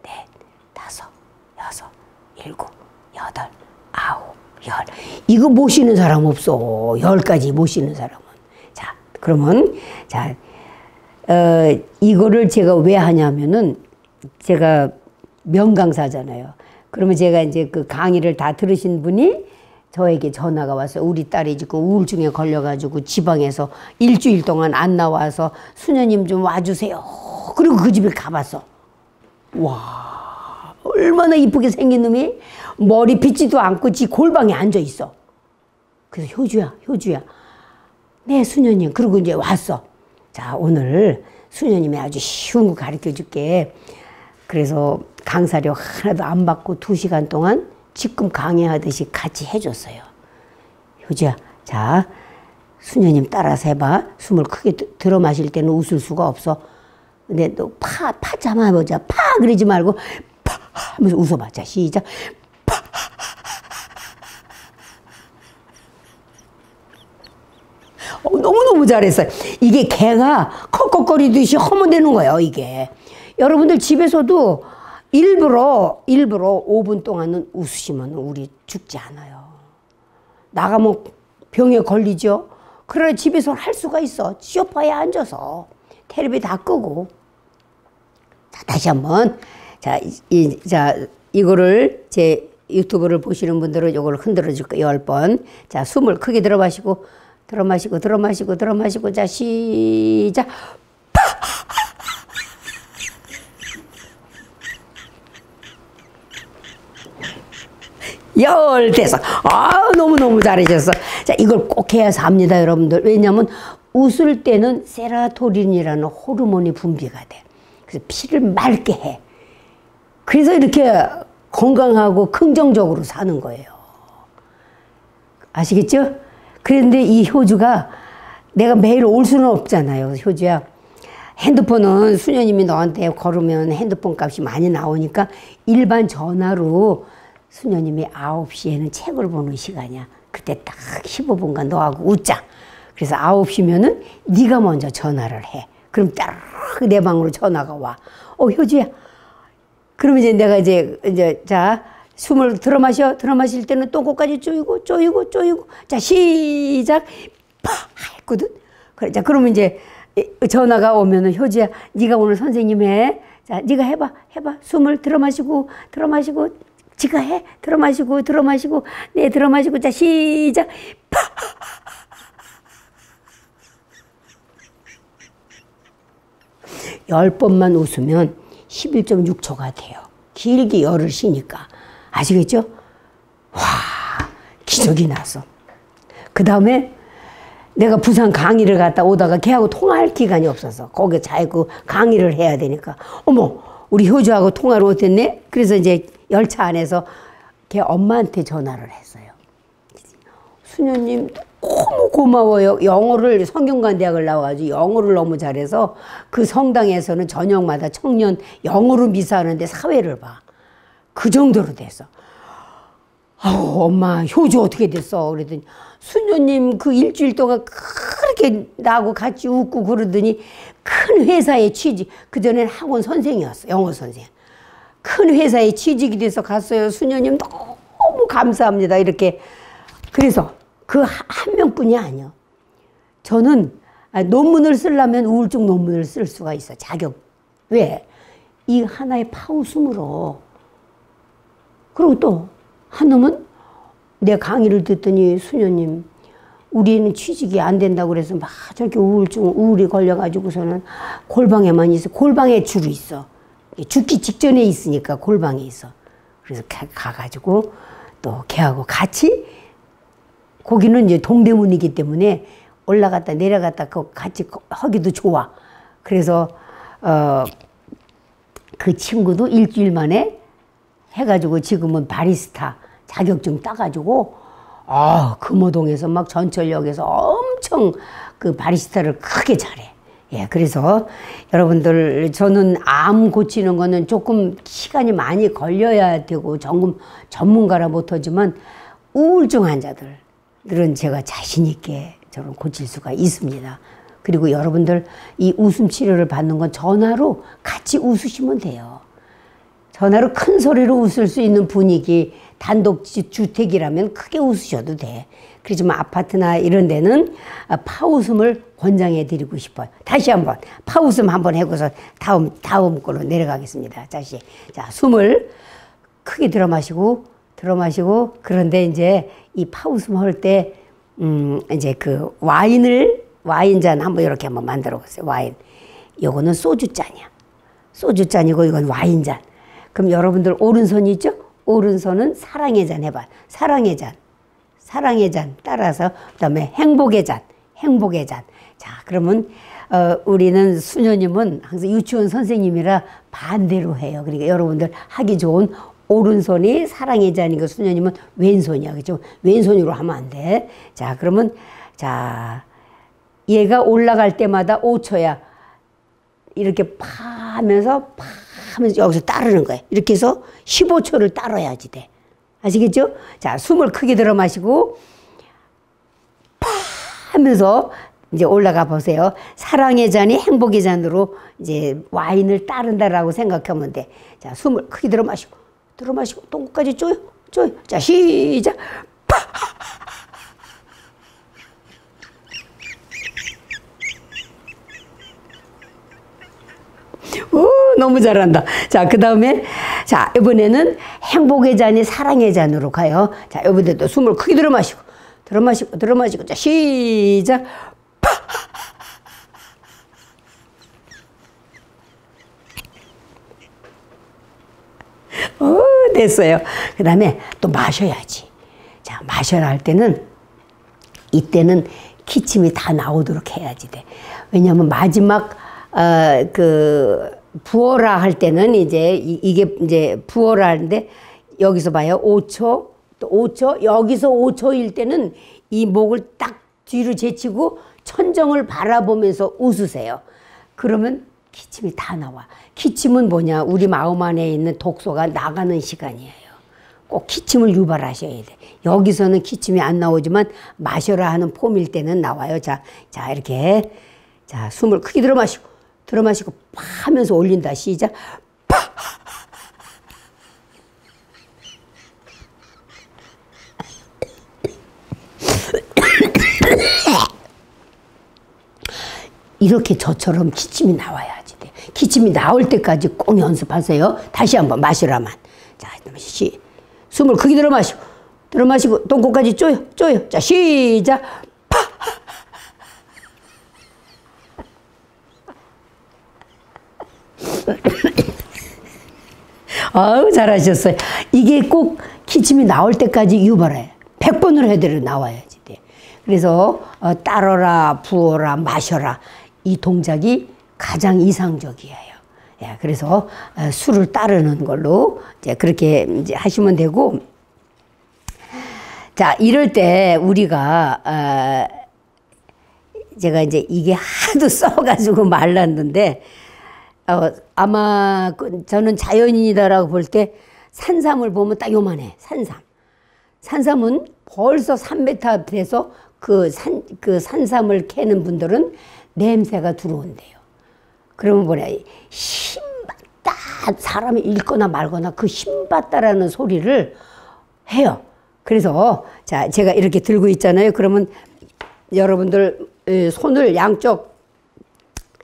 넷, 다섯, 여섯, 일곱, 여덟, 아홉, 열. 이거 못 쉬는 사람 없어. 10까지 못 쉬는 사람은. 자, 그러면, 자, 이거를 제가 왜 하냐면은, 제가 명강사잖아요. 그러면 제가 이제 그 강의를 다 들으신 분이 저에게 전화가 왔어요. 우리 딸이 지금 우울증에 걸려가지고 지방에서 일주일 동안 안 나와서 수녀님 좀 와주세요. 그리고 그 집에 가봤어. 와, 얼마나 이쁘게 생긴 놈이 머리 빗지도 않고 지 골방에 앉아 있어. 그래서 효주야. 네, 수녀님. 그리고 이제 왔어. 자, 오늘 수녀님이 아주 쉬운 거 가르쳐 줄게. 그래서 강사료 하나도 안 받고 2시간 동안 지금 강의하듯이 같이 해줬어요. 효주야, 자, 수녀님 따라서 해봐. 숨을 크게 들어 마실 때는 웃을 수가 없어. 근데 너 파자마 보자. 그러지 말고 파 하면서 웃어봐. 자, 시작. 파. 너무너무 잘했어요. 이게 개가 컥컥거리듯이 하면 되는 거예요, 이게. 여러분들 집에서도 일부러 5분 동안은 웃으시면 우리 죽지 않아요. 나가면 병에 걸리죠. 그러나 집에서 할 수가 있어. 소파에 앉아서 텔레비 다 끄고. 자, 다시 한번. 자, 이거를 제 유튜브를 보시는 분들은 이걸 흔들어 줄 거예요. 10번. 자, 숨을 크게 들어 마시고. 자, 시작. 됐어. 너무너무 잘하셨어. 자, 이걸 꼭 해서 합니다, 여러분들. 왜냐하면 웃을 때는 세로토닌이라는 호르몬이 분비가 돼. 그래서 피를 맑게 해. 그래서 이렇게 건강하고 긍정적으로 사는 거예요. 아시겠죠? 그런데 이 효주가 내가 매일 올 수는 없잖아요. 효주야. 핸드폰은 수녀님이 너한테 걸으면 핸드폰 값이 많이 나오니까 일반 전화로 수녀님이 9시에는 책을 보는 시간이야. 그때 딱 15분간 너하고 웃자. 그래서 9시면은 네가 먼저 전화를 해. 그럼 딱 내 방으로 전화가 와. 효주야. 그러면 이제 내가 자, 숨을 들어 마실 때는 똥꼬까지 쪼이고. 자, 시작. 파! 했거든. 그래. 자, 그러면 이제 전화가 오면은 효주야, 네가 오늘 선생님 해. 자, 네가 해봐. 숨을 들어 마시고. 지가 해. 들어 마시고. 네, 들어 마시고. 자, 시작. 파! 10번만 웃으면 11.6초가 돼요. 길게 열을 쉬니까. 아시겠죠? 와, 기적이 났어. 그 다음에 내가 부산 강의를 갔다 오다가 걔하고 통화할 기간이 없어서 거기 자고 강의를 해야 되니까 어머, 우리 효주하고 통화를 못했네? 그래서 이제 열차 안에서 걔 엄마한테 전화를 했어요. 수녀님 너무 고마워요. 영어를 성균관대학을 나와가지고 영어를 너무 잘해서 그 성당에서는 저녁마다 청년 영어로 미사하는데 사회를 봐. 그 정도로 됐어. 엄마 효주 어떻게 됐어? 그랬더니 수녀님 그 일주일 동안 그렇게 나하고 같이 웃고 그러더니 큰 회사에 취직. 그전엔 학원 선생이었어. 영어 선생. 큰 회사에 취직이 돼서 갔어요. 수녀님 너무 감사합니다. 이렇게. 그래서 그 한 명뿐이 아니요. 저는 논문을 쓰려면 우울증 논문을 쓸 수가 있어. 자격. 왜? 이 하나의 파웃음으로. 그리고 또 한 놈은 내 강의를 듣더니 수녀님 우리는 취직이 안 된다고 그래서 막 저렇게 우울이 걸려가지고서는 골방에만 있어. 골방에 주로 있어. 죽기 직전에 있으니까 골방에 있어. 그래서 가가지고 또 걔하고 같이 거기는 이제 동대문이기 때문에 올라갔다 내려갔다 같이 하기도 좋아. 그래서 그 친구도 일주일 만에 해가지고 지금은 바리스타 자격증 따가지고 금호동에서 막 전철역에서 엄청 그 바리스타를 크게 잘해. 예, 그래서 여러분들 저는 암 고치는 거는 조금 시간이 많이 걸려야 되고 전문가라 못하지만 우울증 환자들은 제가 자신 있게 저는 고칠 수가 있습니다. 그리고 여러분들 이 웃음 치료를 받는 건 전화로 같이 웃으시면 돼요. 전화로 큰 소리로 웃을 수 있는 분위기, 단독주택이라면 크게 웃으셔도 돼. 그렇지만 아파트나 이런 데는 파웃음을 권장해 드리고 싶어요. 다시 한번 파웃음 한번 해고서 다음 걸로 내려가겠습니다. 다시. 자, 숨을 크게 들어 마시고 그런데 이제 이 파웃음 할 때 이제 그 와인잔 한번 이렇게 한번 만들어 보세요. 와인. 요거는 소주잔이야. 소주잔이고 이건 와인잔. 그럼 여러분들 오른손이 있죠? 오른손은 사랑의 잔 해봐. 사랑의 잔. 사랑의 잔 따라서 그다음에 행복의 잔. 행복의 잔. 자, 그러면 우리는 수녀님은 항상 유치원 선생님이라 반대로 해요. 그러니까 여러분들 하기 좋은 오른손이 사랑의 잔이고 수녀님은 왼손이야. 그죠? 왼손으로 하면 안 돼. 자, 그러면 자, 얘가 올라갈 때마다 5초야. 이렇게 파면서 여기서 따르는 거예요. 이렇게 해서 15초를 따라야지 돼. 아시겠죠? 자, 숨을 크게 들어 마시고 파 하면서 이제 올라가 보세요. 사랑의 잔이 행복의 잔으로 이제 와인을 따른다라고 생각하면 돼. 자, 숨을 크게 들어 마시고 똥꼬까지 쪼여. 자, 시작. 파. 너무 잘한다. 자, 그 다음에, 자, 이번에는 행복의 잔이 사랑의 잔으로 가요. 자, 이번에도 숨을 크게 들어 마시고. 자, 시작. 파! 됐어요. 그 다음에 또 마셔야지. 자, 마셔라 할 때는, 이때는 기침이 다 나오도록 해야지 돼. 왜냐하면 마지막, 부어라 할 때는 이게 이제 부어라 하는데 여기서 봐요. 5초, 또 5초, 여기서 5초일 때는 이 목을 딱 뒤로 제치고 천정을 바라보면서 웃으세요. 그러면 기침이 다 나와. 기침은 뭐냐? 우리 마음 안에 있는 독소가 나가는 시간이에요. 꼭 기침을 유발하셔야 돼. 여기서는 기침이 안 나오지만 마셔라 하는 폼일 때는 나와요. 자, 이렇게. 자, 숨을 크게 들어 마시고 파 하면서 올린다. 시작. 파. 이렇게 저처럼 기침이 나와야지 돼. 기침이 나올 때까지 꼭 연습하세요. 다시 한번 마시라만. 자, 숨을 크게 들어 마시고 똥꼬까지 쪼여. 자, 시작. 파. 아우, 잘하셨어요. 이게 꼭 기침이 나올 때까지 유발해. 100번을 해드려 나와야지 돼. 그래서 따러라, 부어라, 마셔라. 이 동작이 가장 이상적이에요. 예, 그래서 술을 따르는 걸로 이제 그렇게 이제 하시면 되고. 자, 이럴 때 우리가 제가 이제 이게 하도 써가지고 말랐는데 아마 저는 자연인이다라고 볼 때 산삼을 보면 딱 요만해. 산삼은 벌써 3m 돼서 그 산삼을 캐는 분들은 냄새가 들어온대요. 그러면 뭐냐, 힘받다, 사람이 읽거나 말거나 그 힘받다라는 소리를 해요. 그래서 자, 제가 이렇게 들고 있잖아요. 그러면 여러분들 손을 양쪽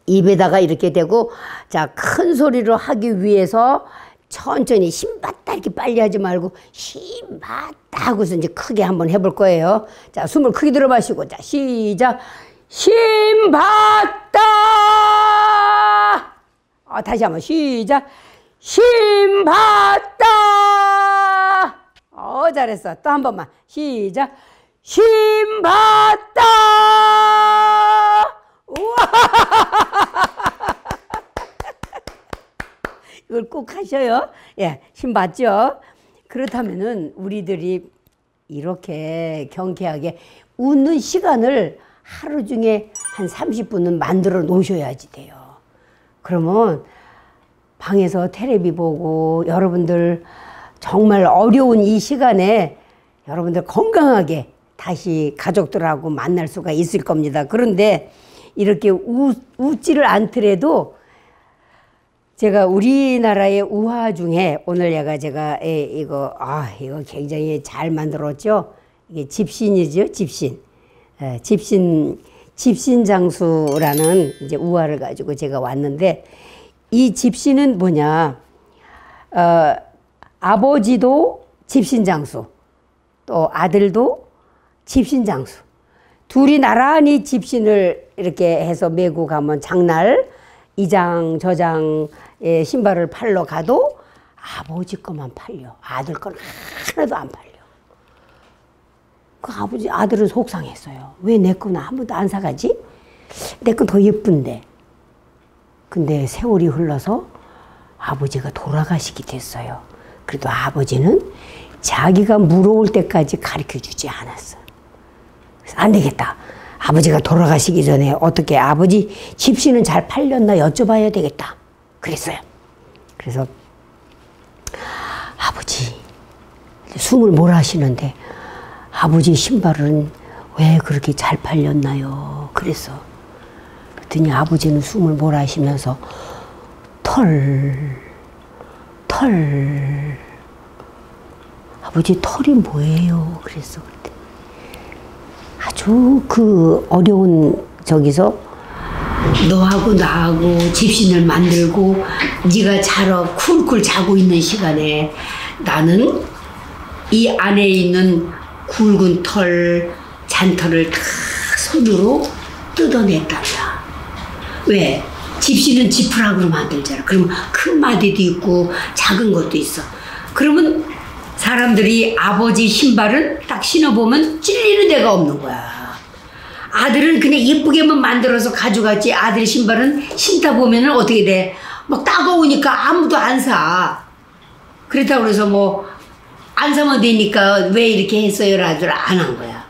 입에다가 이렇게 대고, 자, 큰 소리로 하기 위해서 천천히 힘받다 이렇게 빨리 하지 말고 힘받다 하고서 이제 크게 한번 해볼 거예요. 자, 숨을 크게 들어 마시고, 자, 시작. 힘받다. 다시 한번 시작. 힘받다. 잘했어. 또 한 번만 시작. 힘받다. 우와. 이걸 꼭 하셔요. 예, 힘 받죠? 그렇다면은 우리들이 이렇게 경쾌하게 웃는 시간을 하루 중에 한 30분은 만들어 놓으셔야지 돼요. 그러면 방에서 텔레비 보고 여러분들 정말 어려운 이 시간에 여러분들 건강하게 다시 가족들하고 만날 수가 있을 겁니다. 그런데 이렇게 웃지를 않더라도 제가 우리나라의 우화 중에 오늘 제가 이거 굉장히 잘 만들었죠. 이게 집신이죠, 집신. 집신장수라는 이제 우화를 가지고 제가 왔는데 이 집신은 뭐냐? 아버지도 집신장수, 또 아들도 집신장수. 둘이 나란히 집신을 이렇게 해서 메고 가면 장날 이장 저장의 신발을 팔러 가도 아버지 거만 팔려. 아들 건 하나도 안 팔려. 그 아들은 속상했어요. 왜 내 건 아무도 안 사가지? 내 건 더 예쁜데. 근데 세월이 흘러서 아버지가 돌아가시게 됐어요. 그래도 아버지는 자기가 물어올 때까지 가르쳐주지 않았어. 그래서 안 되겠다. 아버지가 돌아가시기 전에 어떻게 아버지 집신은 잘 팔렸나 여쭤봐야 되겠다. 그랬어요. 그래서 아버지 숨을 몰아쉬는데 아버지 신발은 왜 그렇게 잘 팔렸나요? 그랬어. 그랬더니 아버지는 숨을 몰아쉬면서 아버지 털이 뭐예요? 그랬어. 아주 그 어려운 저기서 너하고 나하고 집신을 만들고 네가 자러 쿨쿨 자고 있는 시간에 나는 이 안에 있는 굵은 털, 잔털을 다 손으로 뜯어냈단다. 왜? 집신은 지푸라기로 만들잖아. 그러면 큰 마디도 있고 작은 것도 있어. 그러면 사람들이 아버지 신발은 딱 신어보면 찔리는 데가 없는 거야. 아들은 그냥 예쁘게만 만들어서 가져갔지. 아들 신발은 신다 보면은 어떻게 돼? 막 따가우니까 아무도 안 사. 그렇다고 그래서 뭐 안 사면 되니까 왜 이렇게 했어요라도 안 한 거야.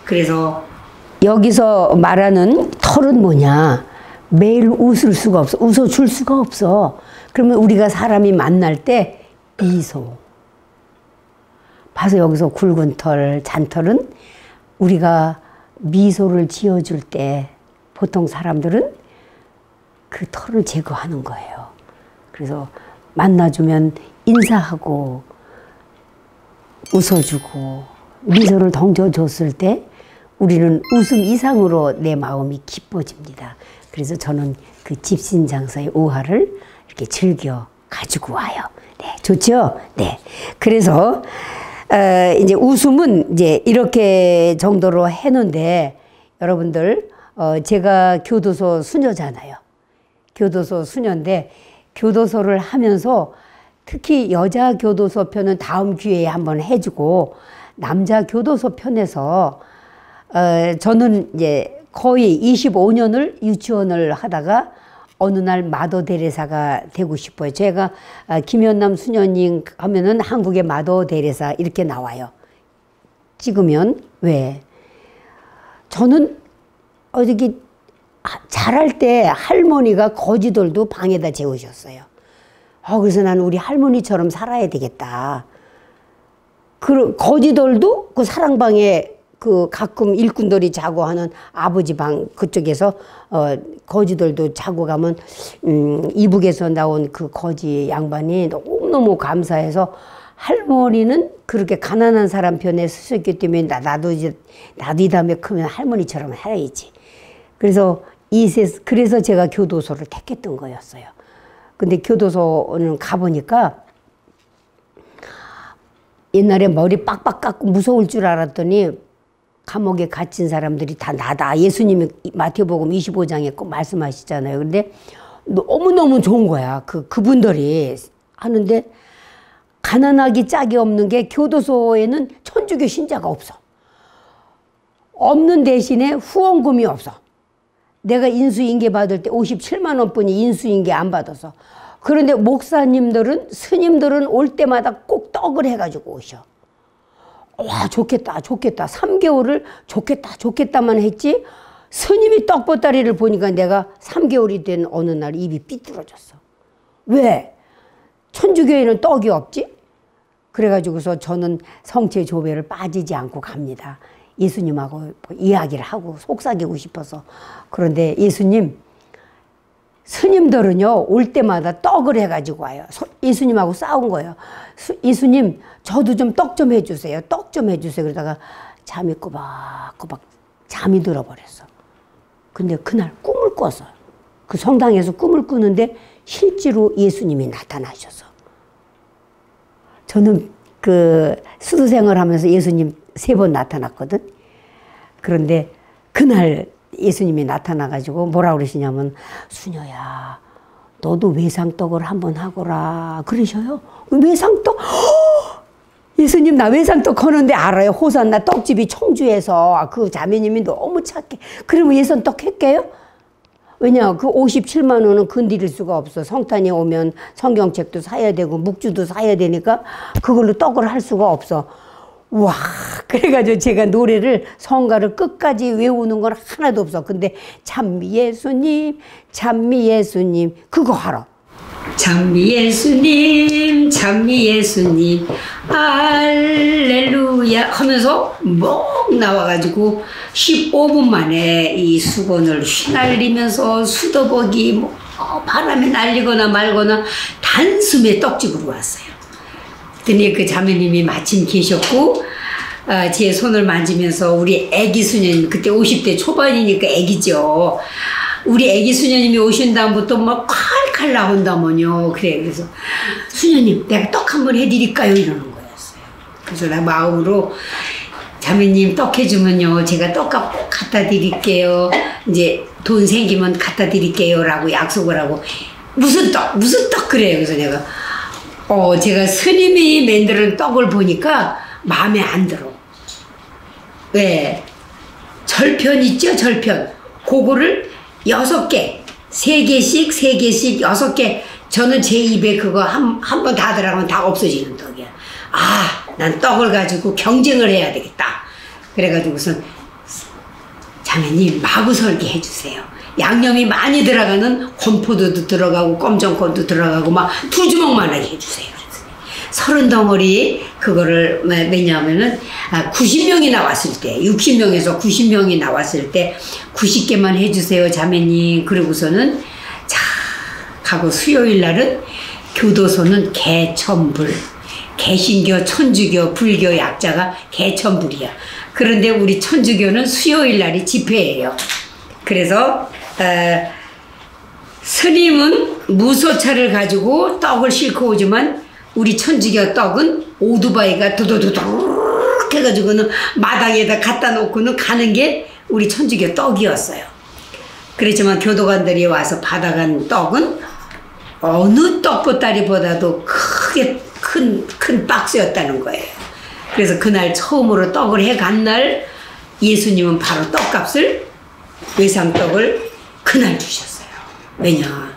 그래서 여기서 말하는 털은 뭐냐? 매일 웃을 수가 없어. 웃어줄 수가 없어. 그러면 우리가 사람이 만날 때 미소. 봐서 여기서 굵은 털, 잔털은 우리가 미소를 지어줄 때 보통 사람들은 그 털을 제거하는 거예요. 그래서 만나주면 인사하고 웃어주고 미소를 던져줬을 때 우리는 웃음 이상으로 내 마음이 기뻐집니다. 그래서 저는 그 집신장사의 우화를 이렇게 즐겨 가지고 와요. 네, 좋죠? 네. 그래서 이제 웃음은 이제 이렇게 정도로 했는데 여러분들 제가 교도소 수녀잖아요. 교도소 수녀인데 교도소를 하면서 특히 여자 교도소 편은 다음 기회에 한번 해주고 남자 교도소 편에서 저는 이제 거의 25년을 유치원을 하다가 어느 날 마더 데레사가 되고 싶어요. 제가 김연남 수녀님 하면은 한국의 마더 데레사 이렇게 나와요. 찍으면 왜? 저는 어저께 잘할 때 할머니가 거지들도 방에다 재우셨어요. 그래서 나는 우리 할머니처럼 살아야 되겠다. 그 거지들도 그 사랑방에 그 가끔 일꾼들이 자고 하는 아버지 방 그쪽에서 거지들도 자고 가면 이북에서 나온 그 거지 양반이 너무너무 감사해서 할머니는 그렇게 가난한 사람 편에 서셨기 때문에 나도 이 다음에 크면 할머니처럼 살아야지. 그래서 그래서 제가 교도소를 택했던 거였어요. 근데 교도소는 가보니까 옛날에 머리 빡빡 깎고 무서울 줄 알았더니 감옥에 갇힌 사람들이 다 나다. 예수님이 마태복음 25장에 꼭 말씀하시잖아요. 근데 너무너무 좋은 거야. 그분들이 하는데 가난하기 짝이 없는 게 교도소에는 천주교 신자가 없어. 없는 대신에 후원금이 없어. 내가 인수인계 받을 때 57만 원뿐이 인수인계 안 받아서 그런데 목사님들은, 스님들은 올 때마다 꼭 떡을 해가지고 오셔. 와, 좋겠다, 좋겠다. 3개월을 좋겠다, 좋겠다만 했지. 스님이 떡보따리를 보니까 내가 3개월이 된 어느 날 입이 삐뚤어졌어. 왜? 천주교에는 떡이 없지? 그래가지고서 저는 성체 조배를 빠지지 않고 갑니다. 예수님하고 이야기를 하고 속삭이고 싶어서. 그런데 예수님, 스님들은요 올 때마다 떡을 해가지고 와요. 예수님하고 싸운 거예요. 예수님, 저도 좀 떡 좀 해주세요. 떡 좀 해주세요. 그러다가 잠이 꼬박꼬박 잠이 들어버렸어. 근데 그날 꿈을 꿨어요. 그 성당에서 꿈을 꾸는데 실제로 예수님이 나타나셔서. 저는 그 수도 생활하면서 예수님 3번 나타났거든. 그런데 그날 예수님이 나타나가지고 뭐라 그러시냐면, 수녀야, 너도 외상떡을 한번 하거라 그러셔요. 외상떡? 예수님, 나 외상떡 하는데 알아요. 호산나 떡집이 청주에서. 그 자매님이 너무 착해. 그러면 예선떡 할게요? 왜냐, 그 57만 원은 건드릴 수가 없어. 성탄이 오면 성경책도 사야 되고 묵주도 사야 되니까 그걸로 떡을 할 수가 없어. 와, 그래가지고 제가 노래를, 성가를 끝까지 외우는 건 하나도 없어. 근데 찬미 예수님, 찬미 예수님, 그거 하라. 찬미 예수님, 찬미 예수님, 할렐루야 하면서 목 나와가지고 15분 만에 이 수건을 휘날리면서 수도복이 뭐 바람에 날리거나 말거나 단숨에 떡집으로 왔어요. 그랬더니 그 자매님이 마침 계셨고, 제 손을 만지면서 우리 애기 수녀님, 그때 50대 초반이니까 애기죠. 우리 애기 수녀님이 오신 다음부터 막 칼칼 나온다면요. 그래, 그래서 수녀님, 내가 떡 한번 해드릴까요? 이러는 거였어요. 그래서 나 마음으로, 자매님 떡 해주면요, 제가 떡값 꼭 갖다 드릴게요. 이제 돈 생기면 갖다 드릴게요. 라고 약속을 하고, 무슨 떡 그래요. 그래서 내가 제가 스님이 만드는 떡을 보니까 마음에 안 들어. 왜? 절편 있죠, 절편. 그거를 6개, 3개씩, 6개. 저는 제 입에 그거 한 번 다 들어가면 다 없어지는 떡이야. 아, 난 떡을 가지고 경쟁을 해야 되겠다. 그래가지고선, 자매님, 마구 설계 해주세요. 양념이 많이 들어가는 건포도도 들어가고 껌정콘도 들어가고 막 2주먹만하게 해주세요. 30덩어리 그거를 왜냐하면은 90명이 나왔을 때, 60명에서 90명이 나왔을 때 90개만 해주세요, 자매님. 그러고서는 자 가고 수요일 날은 교도소는 개천불. 개신교, 천주교, 불교 약자가 개천불이야. 그런데 우리 천주교는 수요일 날이 집회예요. 그래서 스님은 무소차를 가지고 떡을 싣고 오지만 우리 천주교 떡은 오토바이가 도도도도 해가지고는 마당에다 갖다 놓고는 가는 게 우리 천주교 떡이었어요. 그렇지만 교도관들이 와서 받아간 떡은 어느 떡보따리보다도 크게 큰 박스였다는 거예요. 그래서 그날 처음으로 떡을 해간 날 예수님은 바로 떡값을, 외상떡을 그날 주셨어요. 왜냐,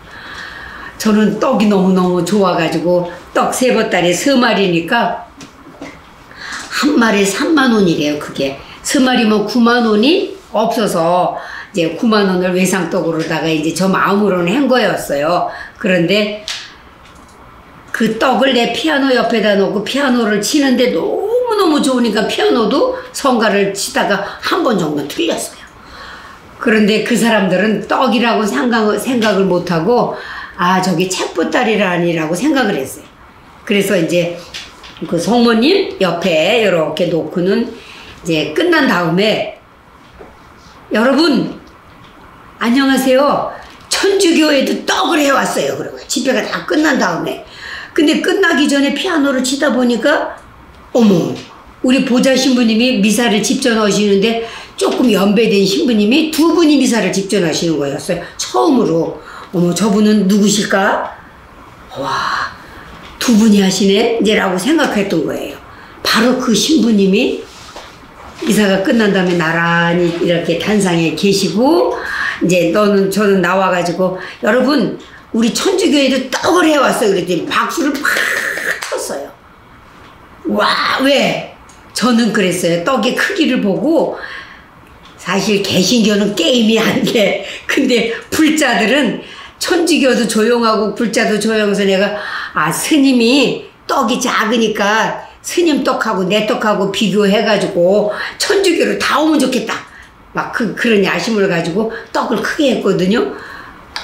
저는 떡이 너무너무 좋아가지고 떡 3보따리 3마리니까 한 마리에 3만 원이래요. 그게 3마리면 9만 원이 없어서 이제 9만 원을 외상떡으로다가 이제 저 마음으로는 한 거였어요. 그런데 그 떡을 내 피아노 옆에다 놓고 피아노를 치는데 너무너무 좋으니까 피아노도 성가를 치다가 한 번 정도 틀렸어요. 그런데 그 사람들은 떡이라고 생각을 못하고, 아, 저기 책보따리라니라고 생각을 했어요. 그래서 이제 그 성모님 옆에 이렇게 놓고는 이제 끝난 다음에, 여러분, 안녕하세요. 천주교에도 떡을 해왔어요. 그러고 집회가 다 끝난 다음에. 근데 끝나기 전에 피아노를 치다 보니까, 어머, 우리 보좌 신부님이 미사를 집전하시는데 조금 연배된 신부님이 2분이 미사를 집전하시는 거였어요. 처음으로. 어머, 저분은 누구실까? 와, 2분이 하시네? 이제 라고 생각했던 거예요. 바로 그 신부님이 미사가 끝난 다음에 나란히 이렇게 단상에 계시고, 이제 저는 나와가지고, 여러분, 우리 천주교회도 떡을 해왔어요. 그랬더니 박수를 팍 쳤어요. 와, 왜? 저는 그랬어요. 떡의 크기를 보고 사실 개신교는 게임이 안 돼. 근데 불자들은 천주교도 조용하고 불자도 조용해서 내가 스님이 떡이 작으니까 스님 떡하고 내 떡하고 비교해가지고 천주교로 다 오면 좋겠다. 막 그런 야심을 가지고 떡을 크게 했거든요.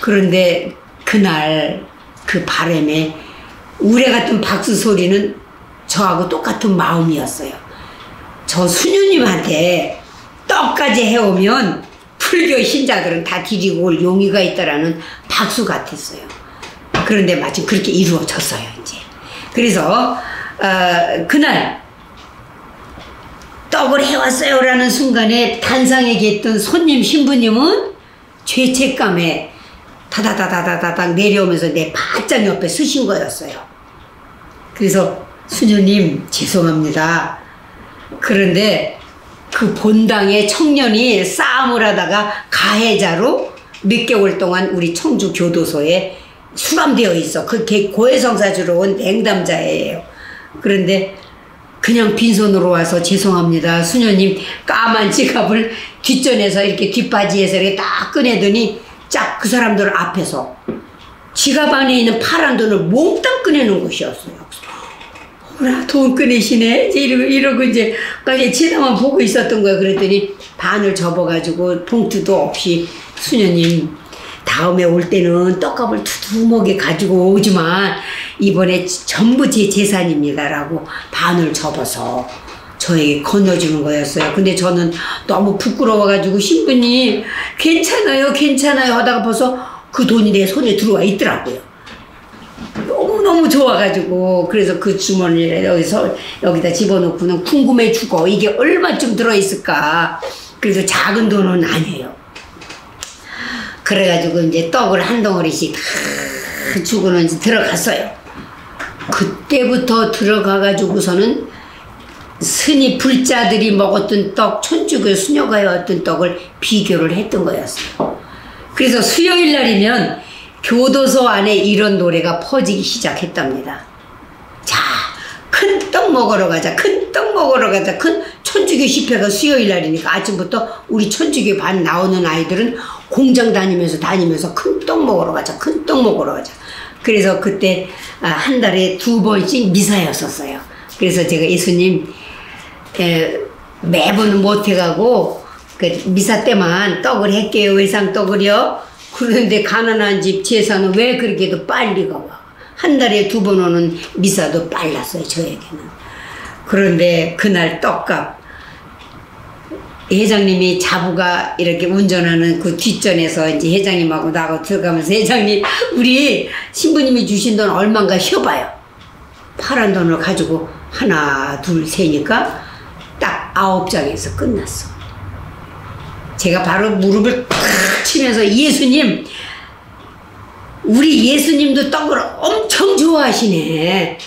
그런데 그날 그 바람에 우레 같은 박수 소리는 저하고 똑같은 마음이었어요. 저 수녀님한테 떡까지 해오면 불교 신자들은 다 디리고 올 용의가 있다라는 박수 같았어요. 그런데 마침 그렇게 이루어졌어요, 이제. 그래서, 그날 떡을 해왔어요라는 순간에 단상에 계던 손님 신부님은 죄책감에 다다다다다닥 내려오면서 내 바짝 옆에 서신 거였어요. 그래서 수녀님 죄송합니다. 그런데 그 본당의 청년이 싸움을 하다가 가해자로 몇 개월 동안 우리 청주 교도소에 수감되어 있어. 그 고해성사주로 온 냉담자예요. 그런데 그냥 빈손으로 와서 죄송합니다. 수녀님 까만 지갑을 뒷전에서 이렇게 뒷바지에서 이렇게 딱 꺼내더니 짝 그 사람들 앞에서 지갑 안에 있는 파란 돈을 몽땅 꺼내는 것이었어요. 어라, 돈 꺼내시네? 이러고 이제 치다만 보고 있었던 거야. 그랬더니 반을 접어가지고 봉투도 없이 수녀님 다음에 올 때는 떡값을 두둑하게 가지고 오지만 이번에 전부 제 재산입니다라고 반을 접어서 저에게 건너주는 거였어요. 근데 저는 너무 부끄러워가지고 신부님 괜찮아요 괜찮아요 하다가 벌써 그 돈이 내 손에 들어와 있더라고요. 너무 좋아가지고 그래서 그 주머니에 여기다 집어넣고는 궁금해 죽어. 이게 얼마쯤 들어있을까. 그래서 작은 돈은 아니에요. 그래가지고 이제 떡을 한 덩어리씩 다 주고는 이제 들어갔어요. 그때부터 들어가가지고서는 스님 불자들이 먹었던 떡, 천주교 수녀가 해왔던 떡을 비교를 했던 거였어요. 그래서 수요일 날이면 교도소 안에 이런 노래가 퍼지기 시작했답니다. 자, 큰 떡 먹으러 가자. 큰 떡 먹으러 가자. 큰 천주교 집회가 수요일 날이니까 아침부터 우리 천주교 반 나오는 아이들은 공장 다니면서 큰 떡 먹으러 가자. 큰 떡 먹으러 가자. 그래서 그때 한 달에 2번씩 미사였었어요. 그래서 제가 예수님 매번 못 해가고 그 미사 때만 떡을 할게요. 외상떡을요. 그런데 가난한 집 제사는 왜 그렇게도 빨리가 와. 한 달에 2번 오는 미사도 빨랐어요. 저에게는. 그런데 그날 떡값 회장님이 자부가 이렇게 운전하는 그 뒷전에서 이제 회장님하고 나하고 들어가면서 회장님 우리 신부님이 주신 돈 얼마인가 쉬어봐요. 파란 돈을 가지고 하나 둘 세니까 딱 9장에서 끝났어. 제가 바로 무릎을 탁 치면서 예수님 우리 예수님도 떡을 엄청 좋아하시네.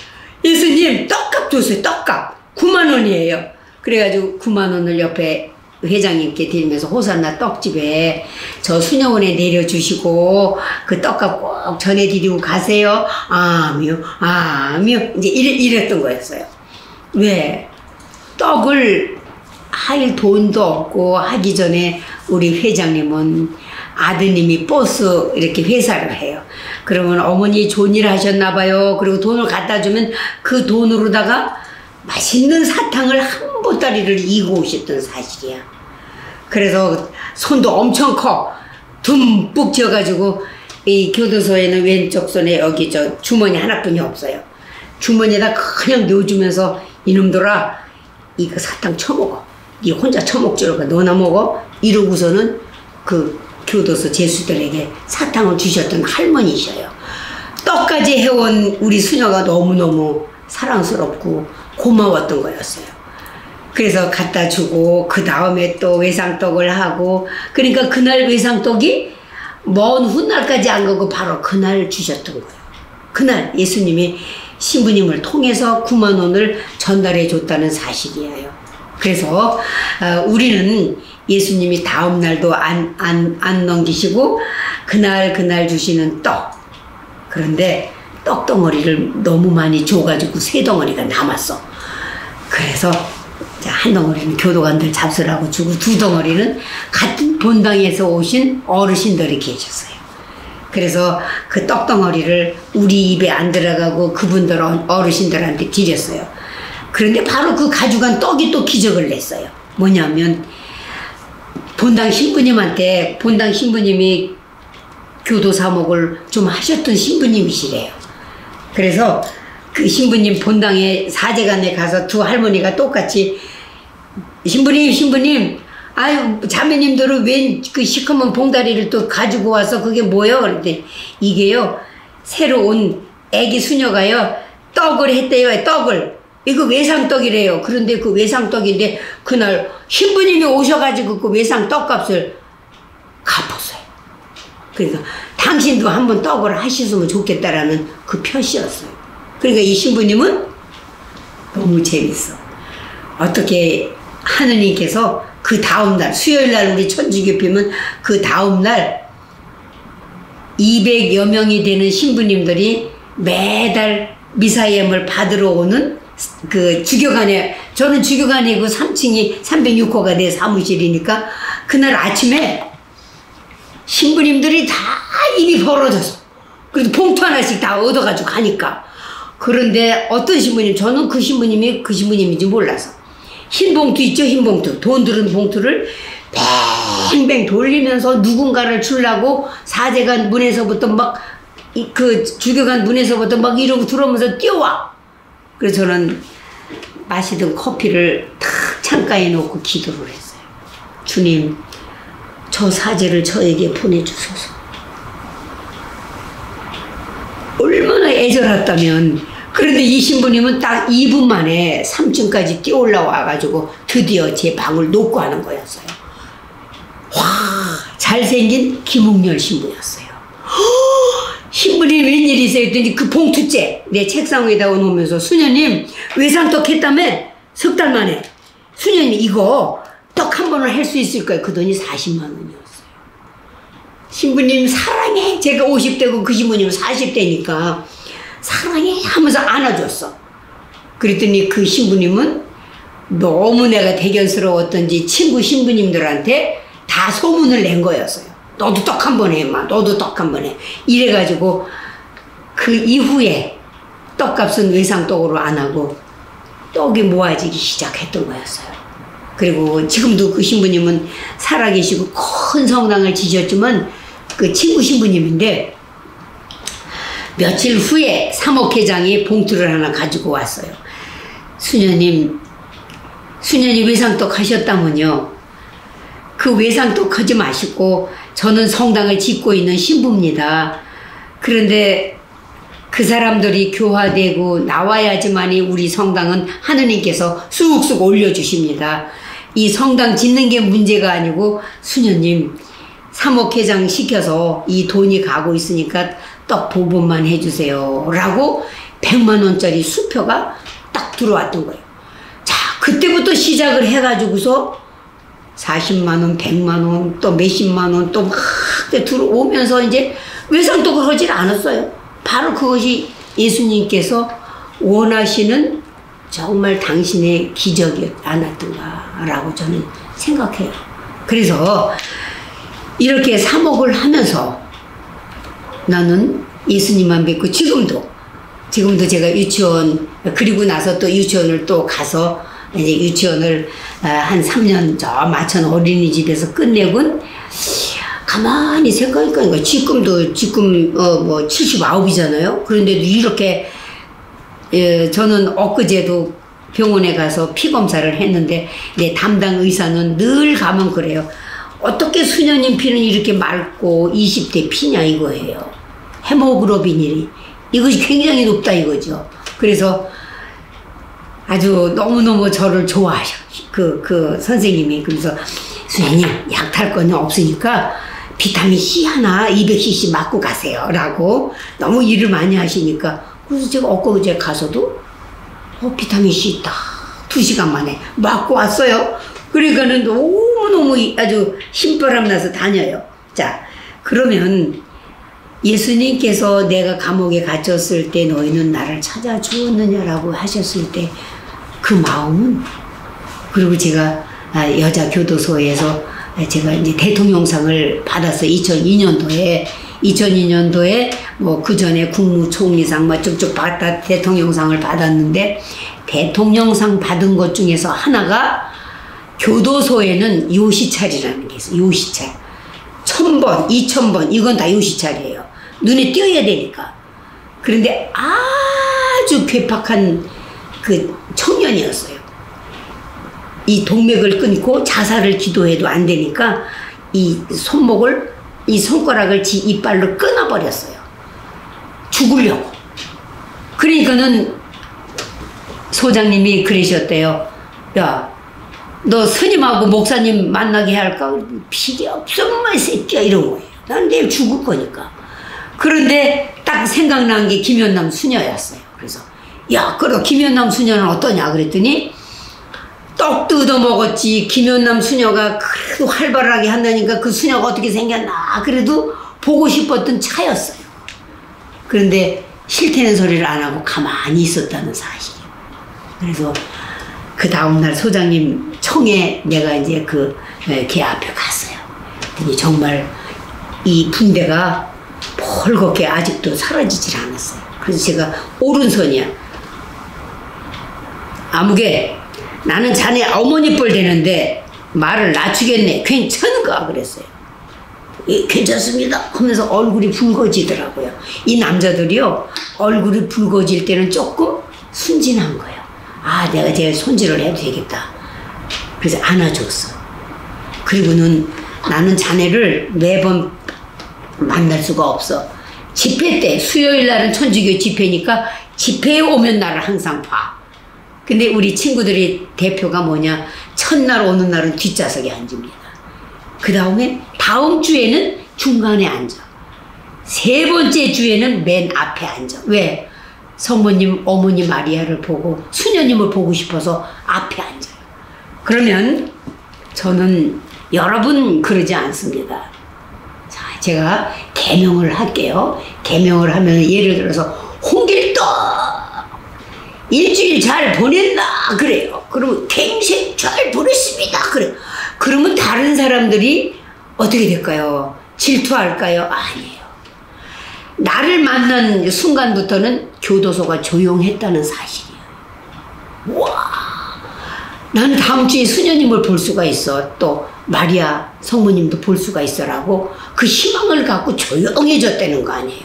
예수님 떡값 줬어요. 떡값 9만 원이에요. 그래가지고 9만 원을 옆에 회장님께 드리면서 호산나 떡집에 저 수녀원에 내려주시고 그 떡값 꼭 전해드리고 가세요. 아미요 아미요 이제 이랬던 거였어요. 왜? 떡을 할 돈도 없고 하기 전에 우리 회장님은 아드님이 버스 이렇게 회사를 해요. 그러면 어머니 좋은 일 하셨나 봐요. 그리고 돈을 갖다 주면 그 돈으로다가 맛있는 사탕을 한 보따리를 이고 오셨던 사실이야. 그래서 손도 엄청 커. 듬뿍 쥐어가지고 이 교도소에는 왼쪽 손에 여기 저 주머니 하나뿐이 없어요. 주머니에다 그냥 넣어주면서 이놈들아 이거 사탕 처먹어. 니 혼자 처먹지 말고 너나 먹어. 이러고서는 그 교도소 죄수들에게 사탕을 주셨던 할머니셔요. 떡까지 해온 우리 수녀가 너무너무 사랑스럽고 고마웠던 거였어요. 그래서 갖다 주고 그 다음에 또 외상떡을 하고 그러니까 그날 외상떡이 먼 훗날까지 안 가고 바로 그날 주셨던 거예요. 그날 예수님이 신부님을 통해서 9만 원을 전달해 줬다는 사실이에요. 그래서 우리는 예수님이 다음 날도 안 넘기시고 그날 주시는 떡 그런데 떡덩어리를 너무 많이 줘가지고 3덩어리가 남았어. 그래서 한 덩어리는 교도관들 잡수라고 주고 2덩어리는 같은 본당에서 오신 어르신들이 계셨어요. 그래서 그 떡덩어리를 우리 입에 안 들어가고 그분들 어르신들한테 드렸어요. 그런데 바로 그 가져간 떡이 또 기적을 냈어요. 뭐냐면 본당 신부님한테, 본당 신부님이 교도 사목을 좀 하셨던 신부님이시래요. 그래서 그 신부님 본당에 사제관에 가서 2 할머니가 똑같이 신부님 아유 자매님들은 웬 그 시커먼 봉다리를 또 가지고 와서 그게 뭐요? 그랬더니 이게요 새로 온 애기 수녀가요 떡을 했대요. 떡을 이거 외상떡이래요. 그런데 그 외상떡인데 그날 신부님이 오셔가지고 그 외상 떡값을 갚았어요. 그러니까 당신도 한번 떡을 하셨으면 좋겠다라는 그 표시였어요. 그러니까 이 신부님은 너무 재밌어. 어떻게 하느님께서 그 다음날 수요일날 우리 천주교피면 그 다음날 200여 명이 되는 신부님들이 매달 미사예물 받으러 오는 그 주교관에, 저는 주교관이고 3층이 306호가 내 사무실이니까 그날 아침에 신부님들이 다 입이 벌어져서 그래도 봉투 하나씩 다 얻어가지고 가니까. 그런데 어떤 신부님, 저는 그 신부님이 그 신부님인지 몰라서 흰 봉투 있죠, 흰 봉투, 돈 들은 봉투를 뱅뱅 돌리면서 누군가를 주려고 사제관 문에서부터 막 그 주교관 문에서부터 막 이러고 들어오면서 뛰어와. 그래서 저는 마시던 커피를 탁 창가에 놓고 기도를 했어요. 주님, 저 사제를 저에게 보내주소서. 얼마나 애절했다면. 그런데 이 신부님은 딱 2분 만에 3층까지 뛰어 올라와가지고 드디어 제 방을 놓고 하는 거였어요. 와, 잘생긴 김웅열 신부였어요. 신부님 웬일이세요? 했더니 그 봉투째 내 책상 위에다 놓으면서 수녀님 외상떡 했다며? 3달 만에. 수녀님 이거 떡 한 번을 할 수 있을까요? 그 돈이 40만 원이었어요. 신부님 사랑해. 제가 50대고 그 신부님은 40대니까 사랑해 하면서 안아줬어. 그랬더니 그 신부님은 너무 내가 대견스러웠던지 친구 신부님들한테 다 소문을 낸 거였어요. 너도 떡 한 번 해, 마. 너도 떡 한 번 해. 이래가지고 그 이후에 떡값은 외상떡으로 안 하고 떡이 모아지기 시작했던 거였어요. 그리고 지금도 그 신부님은 살아계시고 큰 성당을 지셨지만 그 친구 신부님인데 며칠 후에 사목회장이 봉투를 하나 가지고 왔어요. 수녀님 외상떡 하셨다면요. 그 외상떡 하지 마시고 저는 성당을 짓고 있는 신부입니다. 그런데 그 사람들이 교화되고 나와야지만이 우리 성당은 하느님께서 쑥쑥 올려주십니다. 이 성당 짓는 게 문제가 아니고 수녀님 사목회장 시켜서 이 돈이 가고 있으니까 떡 보분만 해주세요 라고 100만 원짜리 수표가 딱 들어왔던 거예요. 자, 그때부터 시작을 해가지고서 40만 원, 100만 원, 또 몇십만 원 또 막 들어오면서 이제 외상떡을 하질 않았어요. 바로 그것이 예수님께서 원하시는 정말 당신의 기적이 않았던가라고 저는 생각해요. 그래서 이렇게 사목을 하면서 나는 예수님만 믿고 지금도 제가 유치원 그리고 나서 또 유치원을 또 가서 이제 유치원을 한 3년 저 마천 어린이집에서 끝내곤 가만히 생각하니까 지금 뭐 79이잖아요. 그런데도 이렇게 저는 엊그제도 병원에 가서 피 검사를 했는데 내 담당 의사는 늘 가면 그래요. 어떻게 수녀님 피는 이렇게 맑고 20대 피냐 이거예요. 헤모글로빈이 이것이 굉장히 높다 이거죠. 그래서 아주 너무너무 저를 좋아하셔. 그 선생님이. 그래서 수녀님 약 탈 거는 없으니까 비타민 C 하나 200cc 맞고 가세요 라고 너무 일을 많이 하시니까 그래서 제가 엊그제 가서도 비타민 C 있다 2시간 만에 맞고 왔어요. 그러니까는 너무너무 아주 신바람 나서 다녀요. 자, 그러면 예수님께서 내가 감옥에 갇혔을 때 너희는 나를 찾아주었느냐라고 하셨을 때 그 마음은, 그리고 제가 여자 교도소에서 제가 이제 대통령상을 받았어요. 2002년도에 뭐 그 전에 국무총리상 막 쭉쭉 받다 대통령상을 받았는데, 대통령상 받은 것 중에서 하나가 교도소에는 요시찰이라는 게 있어요. 요시찰. 1000번, 2000번 이건 다 요시찰이에요. 눈에 띄어야 되니까. 그런데 아주 괴팍한 그 청년이었어요. 이 동맥을 끊고 자살을 기도해도 안 되니까 이 손가락을 지 이빨로 끊어버렸어요. 죽으려고. 그러니까는 소장님이 그러셨대요. 야, 너 스님하고 목사님 만나게 할까? 필요 없어, 이 새끼야, 이런 거예요. 난 내일 죽을 거니까. 그런데 딱 생각난 게 김연남 수녀였어요. 그래서 야, 그럼 김연남 수녀는 어떠냐 그랬더니, 떡 뜯어 먹었지 김연남 수녀가 그래도 활발하게 한다니까 그 수녀가 어떻게 생겼나 그래도 보고 싶었던 차였어요. 그런데 싫다는 소리를 안 하고 가만히 있었다는 사실이에요. 그래서 그 다음날 소장님 청에 내가 이제 걔 앞에 갔어요. 그랬더니 정말 이 분대가 벌겋게 아직도 사라지질 않았어요. 그래서 제가 오른손이야. 아무개, 나는 자네 어머니 뻘 되는데 말을 낮추겠네. 괜찮은가? 그랬어요. 예, 괜찮습니다 하면서 얼굴이 붉어지더라고요. 이 남자들이요, 얼굴이 붉어질 때는 조금 순진한 거예요. 아, 내가 제 손질을 해도 되겠다. 그래서 안아줬어. 그리고는 나는 자네를 매번 만날 수가 없어. 집회 때, 수요일 날은 천주교 집회니까 집회에 오면 나를 항상 봐. 근데 우리 친구들이 대표가 뭐냐, 첫날 오는 날은 뒷좌석에 앉습니다. 그 다음에 다음 주에는 중간에 앉아. 세 번째 주에는 맨 앞에 앉아. 왜? 성모님, 어머니 마리아를 보고 수녀님을 보고 싶어서 앞에 앉아요. 그러면 저는 여러분 그러지 않습니다. 자, 제가 개명을 할게요. 개명을 하면 예를 들어서 홍길동 일주일 잘 보냈나? 그래요. 그러면 갱생 잘 보냈습니다. 그래요. 그러면 다른 사람들이 어떻게 될까요? 질투할까요? 아니에요. 나를 만난 순간부터는 교도소가 조용했다는 사실이에요. 와, 나는 다음 주에 수녀님을 볼 수가 있어. 또 마리아 성모님도 볼 수가 있어라고 그 희망을 갖고 조용해졌다는 거 아니에요.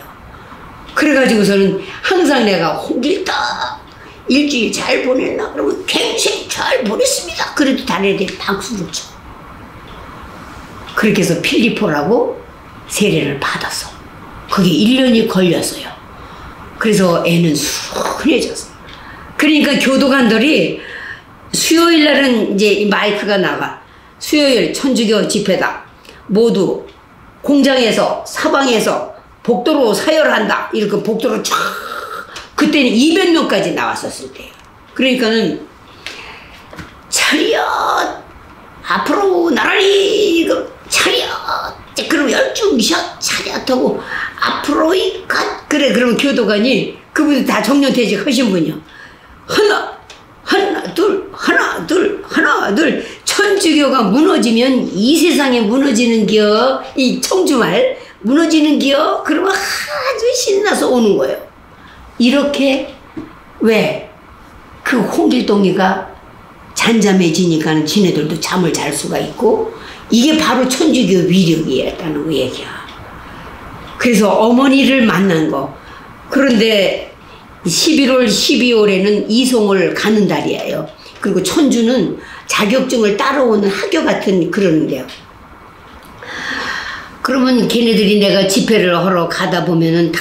그래가지고서는 항상 내가 홍길동 일주일 잘 보냈나? 그러면 갱생 잘 보냈습니다. 그래도 다른 애들이 박수를 쳐. 그렇게 해서 필리포라고 세례를 받았어. 그게 1년이 걸렸어요. 그래서 애는 순해졌어요. 그러니까 교도관들이 수요일 날은 이제 이 마이크가 나가. 수요일 천주교 집회다. 모두 공장에서 사방에서 복도로 서열한다. 이렇게 복도로 쫙. 그때는 200명까지 나왔었을 때예요. 그러니까는 차렷 앞으로 나란히 차렷 그럼 열중샷 차렷하고 앞으로 이컷 그래. 그러면 교도관이 그분들 다 정년퇴직 하신 분이요. 하나 둘 천주교가 무너지면 이 세상에 무너지는겨. 이 청주말 무너지는겨. 그러면 아주 신나서 오는 거예요. 이렇게 왜? 그 홍길동이가 잠잠해지니까는 지네들도 잠을 잘 수가 있고 이게 바로 천주교 위력이었다는 거 얘기야. 그래서 어머니를 만난 거. 그런데 11월, 12월에는 이송을 가는 달이에요. 그리고 천주는 자격증을 따라오는 학교 같은 그러는데요. 그러면 걔네들이 내가 집회를 하러 가다 보면은 다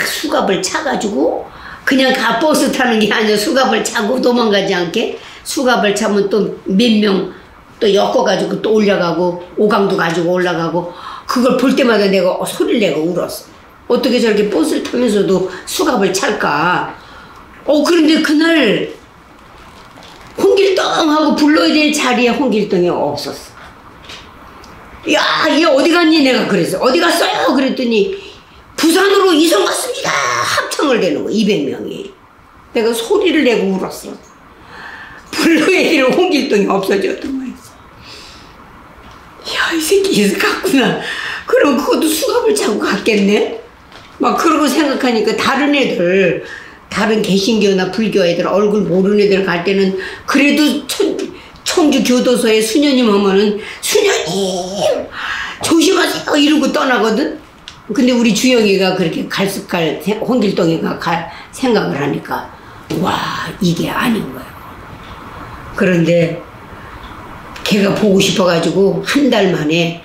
수갑을 차가지고 그냥 버스 타는 게 아니라 수갑을 차고 도망가지 않게 수갑을 차면 또 몇 명 또 엮어가지고 또 올라가고 오강도 가지고 올라가고 그걸 볼 때마다 내가 소리를 내고 울었어. 어떻게 저렇게 버스를 타면서도 수갑을 찰까. 그런데 그날 홍길동하고 불러야 될 자리에 홍길동이 없었어. 야, 얘 어디 갔니? 내가 그랬어. 어디 갔어요? 그랬더니 부산으로 이성 갔습니다. 합창을 내는 거 200명이. 내가 소리를 내고 울었어. 블루웨이를 홍길동이 없어졌던 거야. 야, 이 새끼 이서 갔구나. 그럼 그것도 수갑을 차고 갔겠네? 막 그러고 생각하니까 다른 애들, 다른 개신교나 불교 애들, 얼굴 모르는 애들 갈 때는 그래도 청주 교도소에 수녀님 오면은 수녀님 조심하세요 이러고 떠나거든. 근데 우리 주영이가 그렇게 갈색깔 홍길동이가 생각을 하니까 와, 이게 아닌 거야. 그런데 걔가 보고 싶어가지고 한 달 만에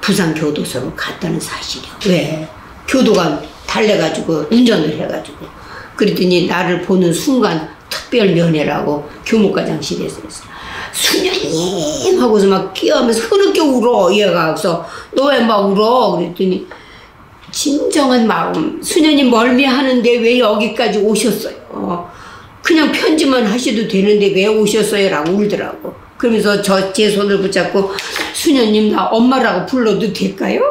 부산 교도소로 갔다는 사실이야. 왜? 교도관 달래가지고 운전을 해가지고. 그랬더니 나를 보는 순간 특별 면회라고 교무과장실에서 했어. 수녀님 하고서 막 끼어하면서 흐느껴 울어. 얘가 그래서 너 왜 막 울어? 그랬더니 진정한 마음. 수녀님 멀미하는데 왜 여기까지 오셨어요? 그냥 편지만 하셔도 되는데 왜 오셨어요? 라고 울더라고. 그러면서 제 손을 붙잡고 수녀님 나 엄마라고 불러도 될까요?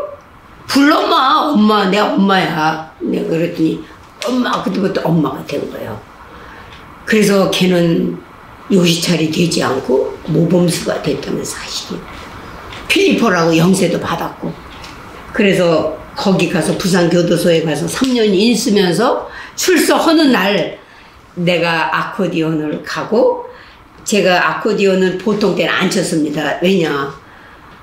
불러마. 엄마. 내 엄마야. 내가 그랬더니 엄마. 그때부터 엄마가 된 거예요. 그래서 걔는 요시찰이 되지 않고 모범수가 됐다는 사실이. 필리포라고 영세도 받았고. 그래서 거기 가서 부산교도소에 가서 3년 있으면서 출소하는 날 내가 아코디언을 가고, 제가 아코디언은 보통 때는 안 쳤습니다. 왜냐?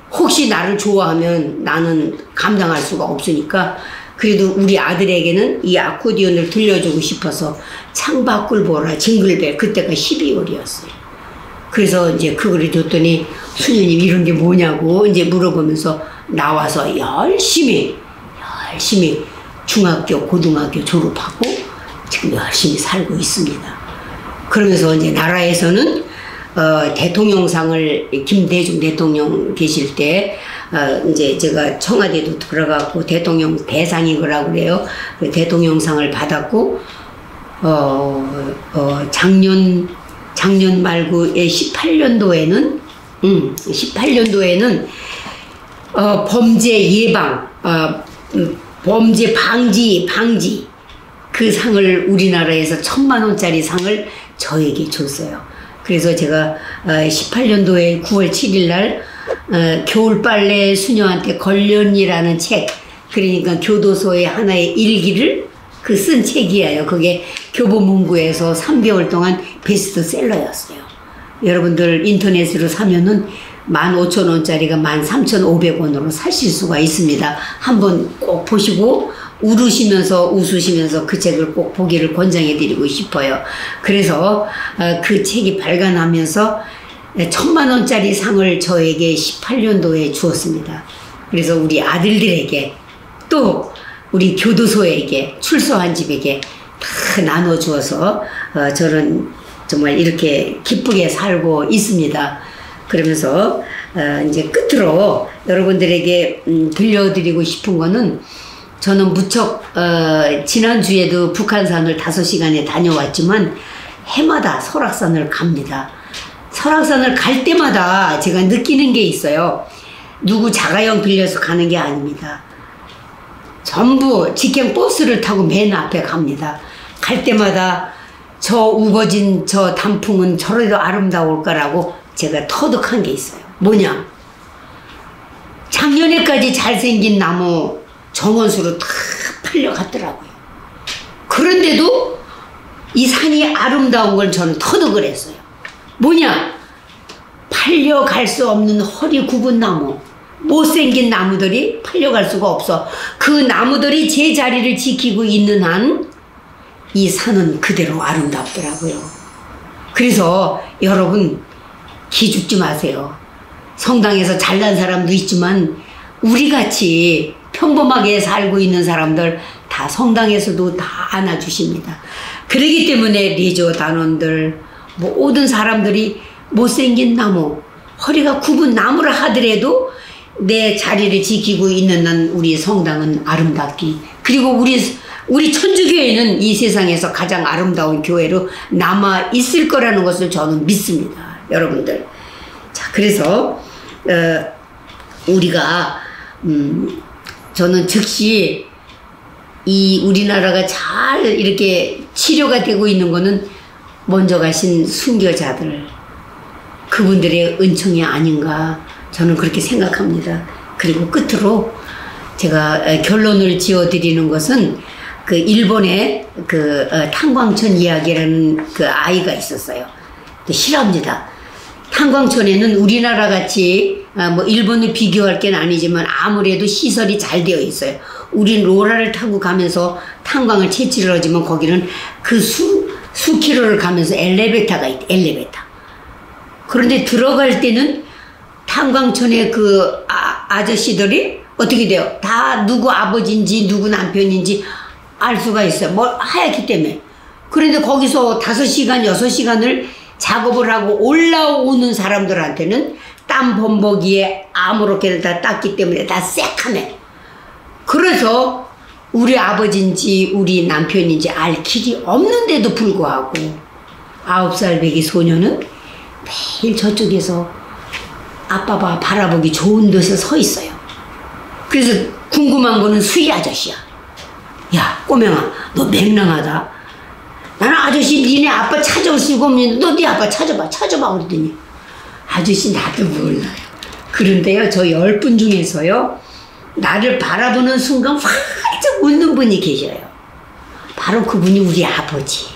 혹시 나를 좋아하면 나는 감당할 수가 없으니까. 그래도 우리 아들에게는 이 아코디언을 들려주고 싶어서 창밖을 보라 징글벨, 그때가 12월이었어요. 그래서 이제 그걸 줬더니 수녀님 이런 게 뭐냐고 이제 물어보면서 나와서 열심히 중학교, 고등학교 졸업하고 지금 열심히 살고 있습니다. 그러면서 이제 나라에서는 대통령상을 김대중 대통령 계실 때 이제 제가 청와대도 들어가고 대통령 대상이라고 그래요. 그 대통령상을 받았고 작년 말고에 18년도에는 범죄 예방, 범죄 방지 그 상을 우리나라에서 1000만 원짜리 상을 저에게 줬어요. 그래서 제가 18년도에 9월 7일 날 겨울빨래 수녀한테 걸련이라는 책, 그러니까 교도소의 하나의 일기를 쓴 책이에요. 그게 교보문고에서 3개월 동안 베스트셀러였어요. 여러분들 인터넷으로 사면은 15,000원짜리가 13,500원으로 사실 수가 있습니다. 한번 꼭 보시고 웃으시면서 그 책을 꼭 보기를 권장해 드리고 싶어요. 그래서 그 책이 발간하면서 1000만 원짜리 상을 저에게 18년도에 주었습니다. 그래서 우리 아들들에게 또 우리 교도소에게 출소한 집에게 다 나눠주어서 저는 정말 이렇게 기쁘게 살고 있습니다. 그러면서 이제 끝으로 여러분들에게 들려드리고 싶은 거는, 저는 무척 지난주에도 북한산을 5시간에 다녀왔지만 해마다 설악산을 갑니다. 설악산을 갈 때마다 제가 느끼는 게 있어요. 누구 자가용 빌려서 가는 게 아닙니다. 전부 직행 버스를 타고 맨 앞에 갑니다. 갈 때마다 저 우거진 저 단풍은 저래도 아름다울까라고 제가 터득한 게 있어요. 뭐냐? 작년에까지 잘생긴 나무 정원수로 다 팔려갔더라고요. 그런데도 이 산이 아름다운 걸 저는 터득을 했어요. 뭐냐? 팔려갈 수 없는 허리 굽은 나무, 못생긴 나무들이 팔려갈 수가 없어. 그 나무들이 제 자리를 지키고 있는 한 이 산은 그대로 아름답더라고요. 그래서 여러분 기죽지 마세요. 성당에서 잘난 사람도 있지만 우리같이 평범하게 살고 있는 사람들 다 성당에서도 다 안아주십니다. 그렇기 때문에 레저 단원들 모든 사람들이 못생긴 나무, 허리가 굽은 나무를 하더라도 내 자리를 지키고 있는 한 우리 성당은 아름답기, 그리고 우리 천주교회는 이 세상에서 가장 아름다운 교회로 남아 있을 거라는 것을 저는 믿습니다. 여러분들. 자, 그래서 우리가 저는 즉시 이 우리나라가 잘 이렇게 치료가 되고 있는 거는 먼저 가신 순교자들, 그분들의 은총이 아닌가 저는 그렇게 생각합니다. 그리고 끝으로 제가 결론을 지어드리는 것은 그 일본의 그 탄광촌 이야기라는 그 아이가 있었어요. 실화입니다. 탄광촌에는 우리나라 같이 뭐 일본을 비교할 게 아니지만 아무래도 시설이 잘 되어 있어요. 우린 로라를 타고 가면서 탄광을 채취를 하지만 거기는 그 수 킬로를 가면서 엘리베이터가 있대, 엘리베이터. 그런데 들어갈 때는 탄광촌의 그 아저씨들이 어떻게 돼요? 다 누구 아버지인지 누구 남편인지 알 수가 있어요. 뭐 하얗기 때문에. 그런데 거기서 5시간, 6시간을 작업을 하고 올라오는 사람들한테는 땀 범벅이에 아무렇게나 다 닦기 때문에 다 새카매. 그래서 우리 아버지인지 우리 남편인지 알 길이 없는데도 불구하고 9살 배기 소녀는 매일 저쪽에서 아빠가 바라보기 좋은 데서 서 있어요. 그래서 궁금한 거는 수희 아저씨야. 야, 꼬맹아, 너 맹랑하다. 나는 아저씨 니네 아빠 찾아올 수가 없는데 너 네 아빠 찾아봐 그랬더니 아저씨 나도 몰라요. 그런데요, 저 10분 중에서요, 나를 바라보는 순간 활짝 웃는 분이 계셔요. 바로 그분이 우리 아버지.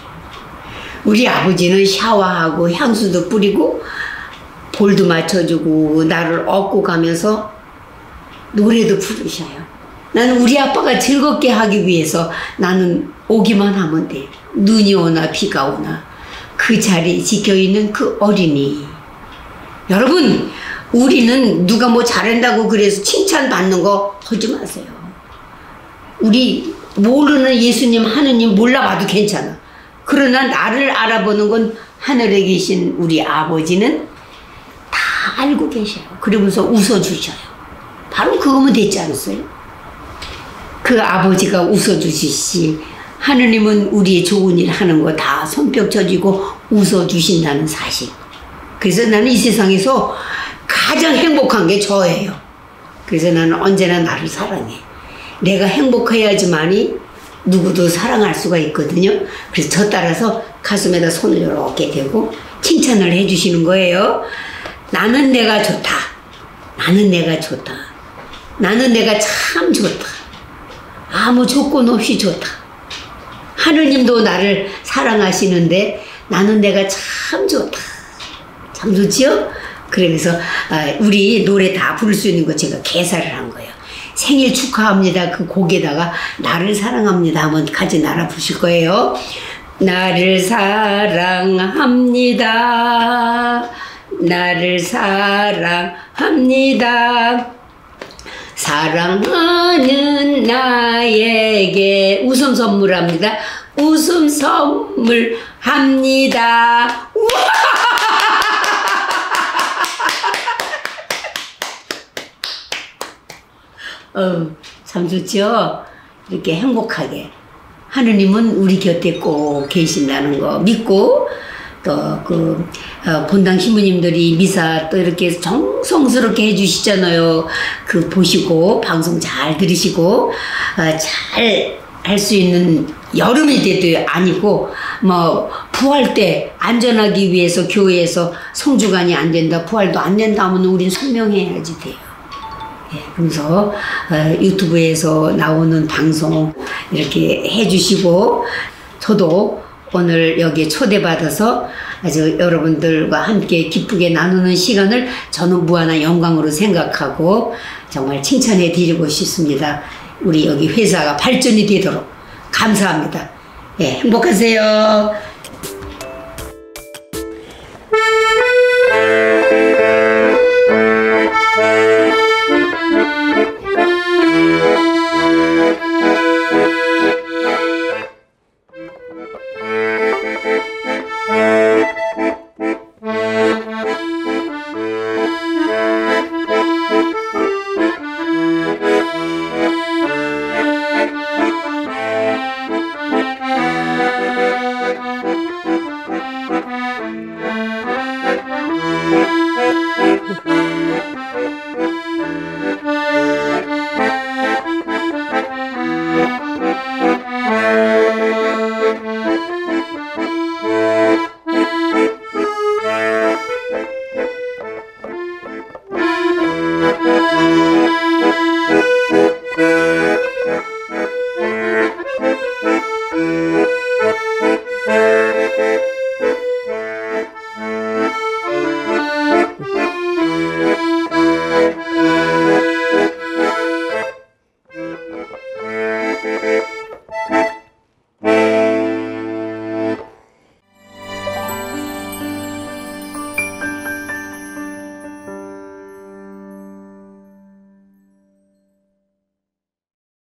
우리 아버지는 샤워하고 향수도 뿌리고 볼도 맞춰주고 나를 업고 가면서 노래도 부르셔요. 나는 우리 아빠가 즐겁게 하기 위해서 나는 오기만 하면 돼. 눈이 오나 비가 오나 그 자리에 지켜있는 그 어린이. 여러분, 우리는 누가 뭐 잘한다고 그래서 칭찬받는 거 하지 마세요. 우리 모르는 예수님, 하느님 몰라봐도 괜찮아. 그러나 나를 알아보는 건 하늘에 계신 우리 아버지는 다 알고 계셔요. 그러면서 웃어주셔요. 바로 그거면 됐지 않았어요? 그 아버지가 웃어주시시 하느님은 우리의 좋은 일 하는 거 다 손뼉 쳐주고 웃어주신다는 사실. 그래서 나는 이 세상에서 가장 행복한 게 저예요. 그래서 나는 언제나 나를 사랑해. 내가 행복해야지만이 누구도 사랑할 수가 있거든요. 그래서 저 따라서 가슴에다 손을 이렇게 대고 칭찬을 해주시는 거예요. 나는 내가 좋다. 나는 내가 좋다. 나는 내가 참 좋다. 아무 조건 없이 좋다. 하느님도 나를 사랑하시는데 나는 내가 참 좋다. 참 좋지요? 그러면서 우리 노래 다 부를 수 있는 거 제가 개사를 한 거예요. 생일 축하합니다. 그 곡에다가 나를 사랑합니다 하면 같이 나라 부실 거예요. 나를 사랑합니다. 나를 사랑합니다. 사랑하는 나에게 웃음 선물합니다. 웃음 선물합니다. 참 좋죠? 이렇게 행복하게. 하느님은 우리 곁에 꼭 계신다는 거 믿고, 또 본당 신부님들이 미사 또 이렇게 정성스럽게 해주시잖아요. 그 보시고 방송 잘 들으시고 잘 할 수 있는 여름이 돼도 아니고 뭐 부활 때 안전하기 위해서 교회에서 성주간이 안 된다, 부활도 안 된다 하면 우린 설명해야지 돼요. 예, 그래서 유튜브에서 나오는 방송 이렇게 해주시고, 저도 오늘 여기에 초대받아서 아주 여러분들과 함께 기쁘게 나누는 시간을 저는 무한한 영광으로 생각하고 정말 칭찬해 드리고 싶습니다. 우리 여기 회사가 발전이 되도록 감사합니다. 예, 행복하세요.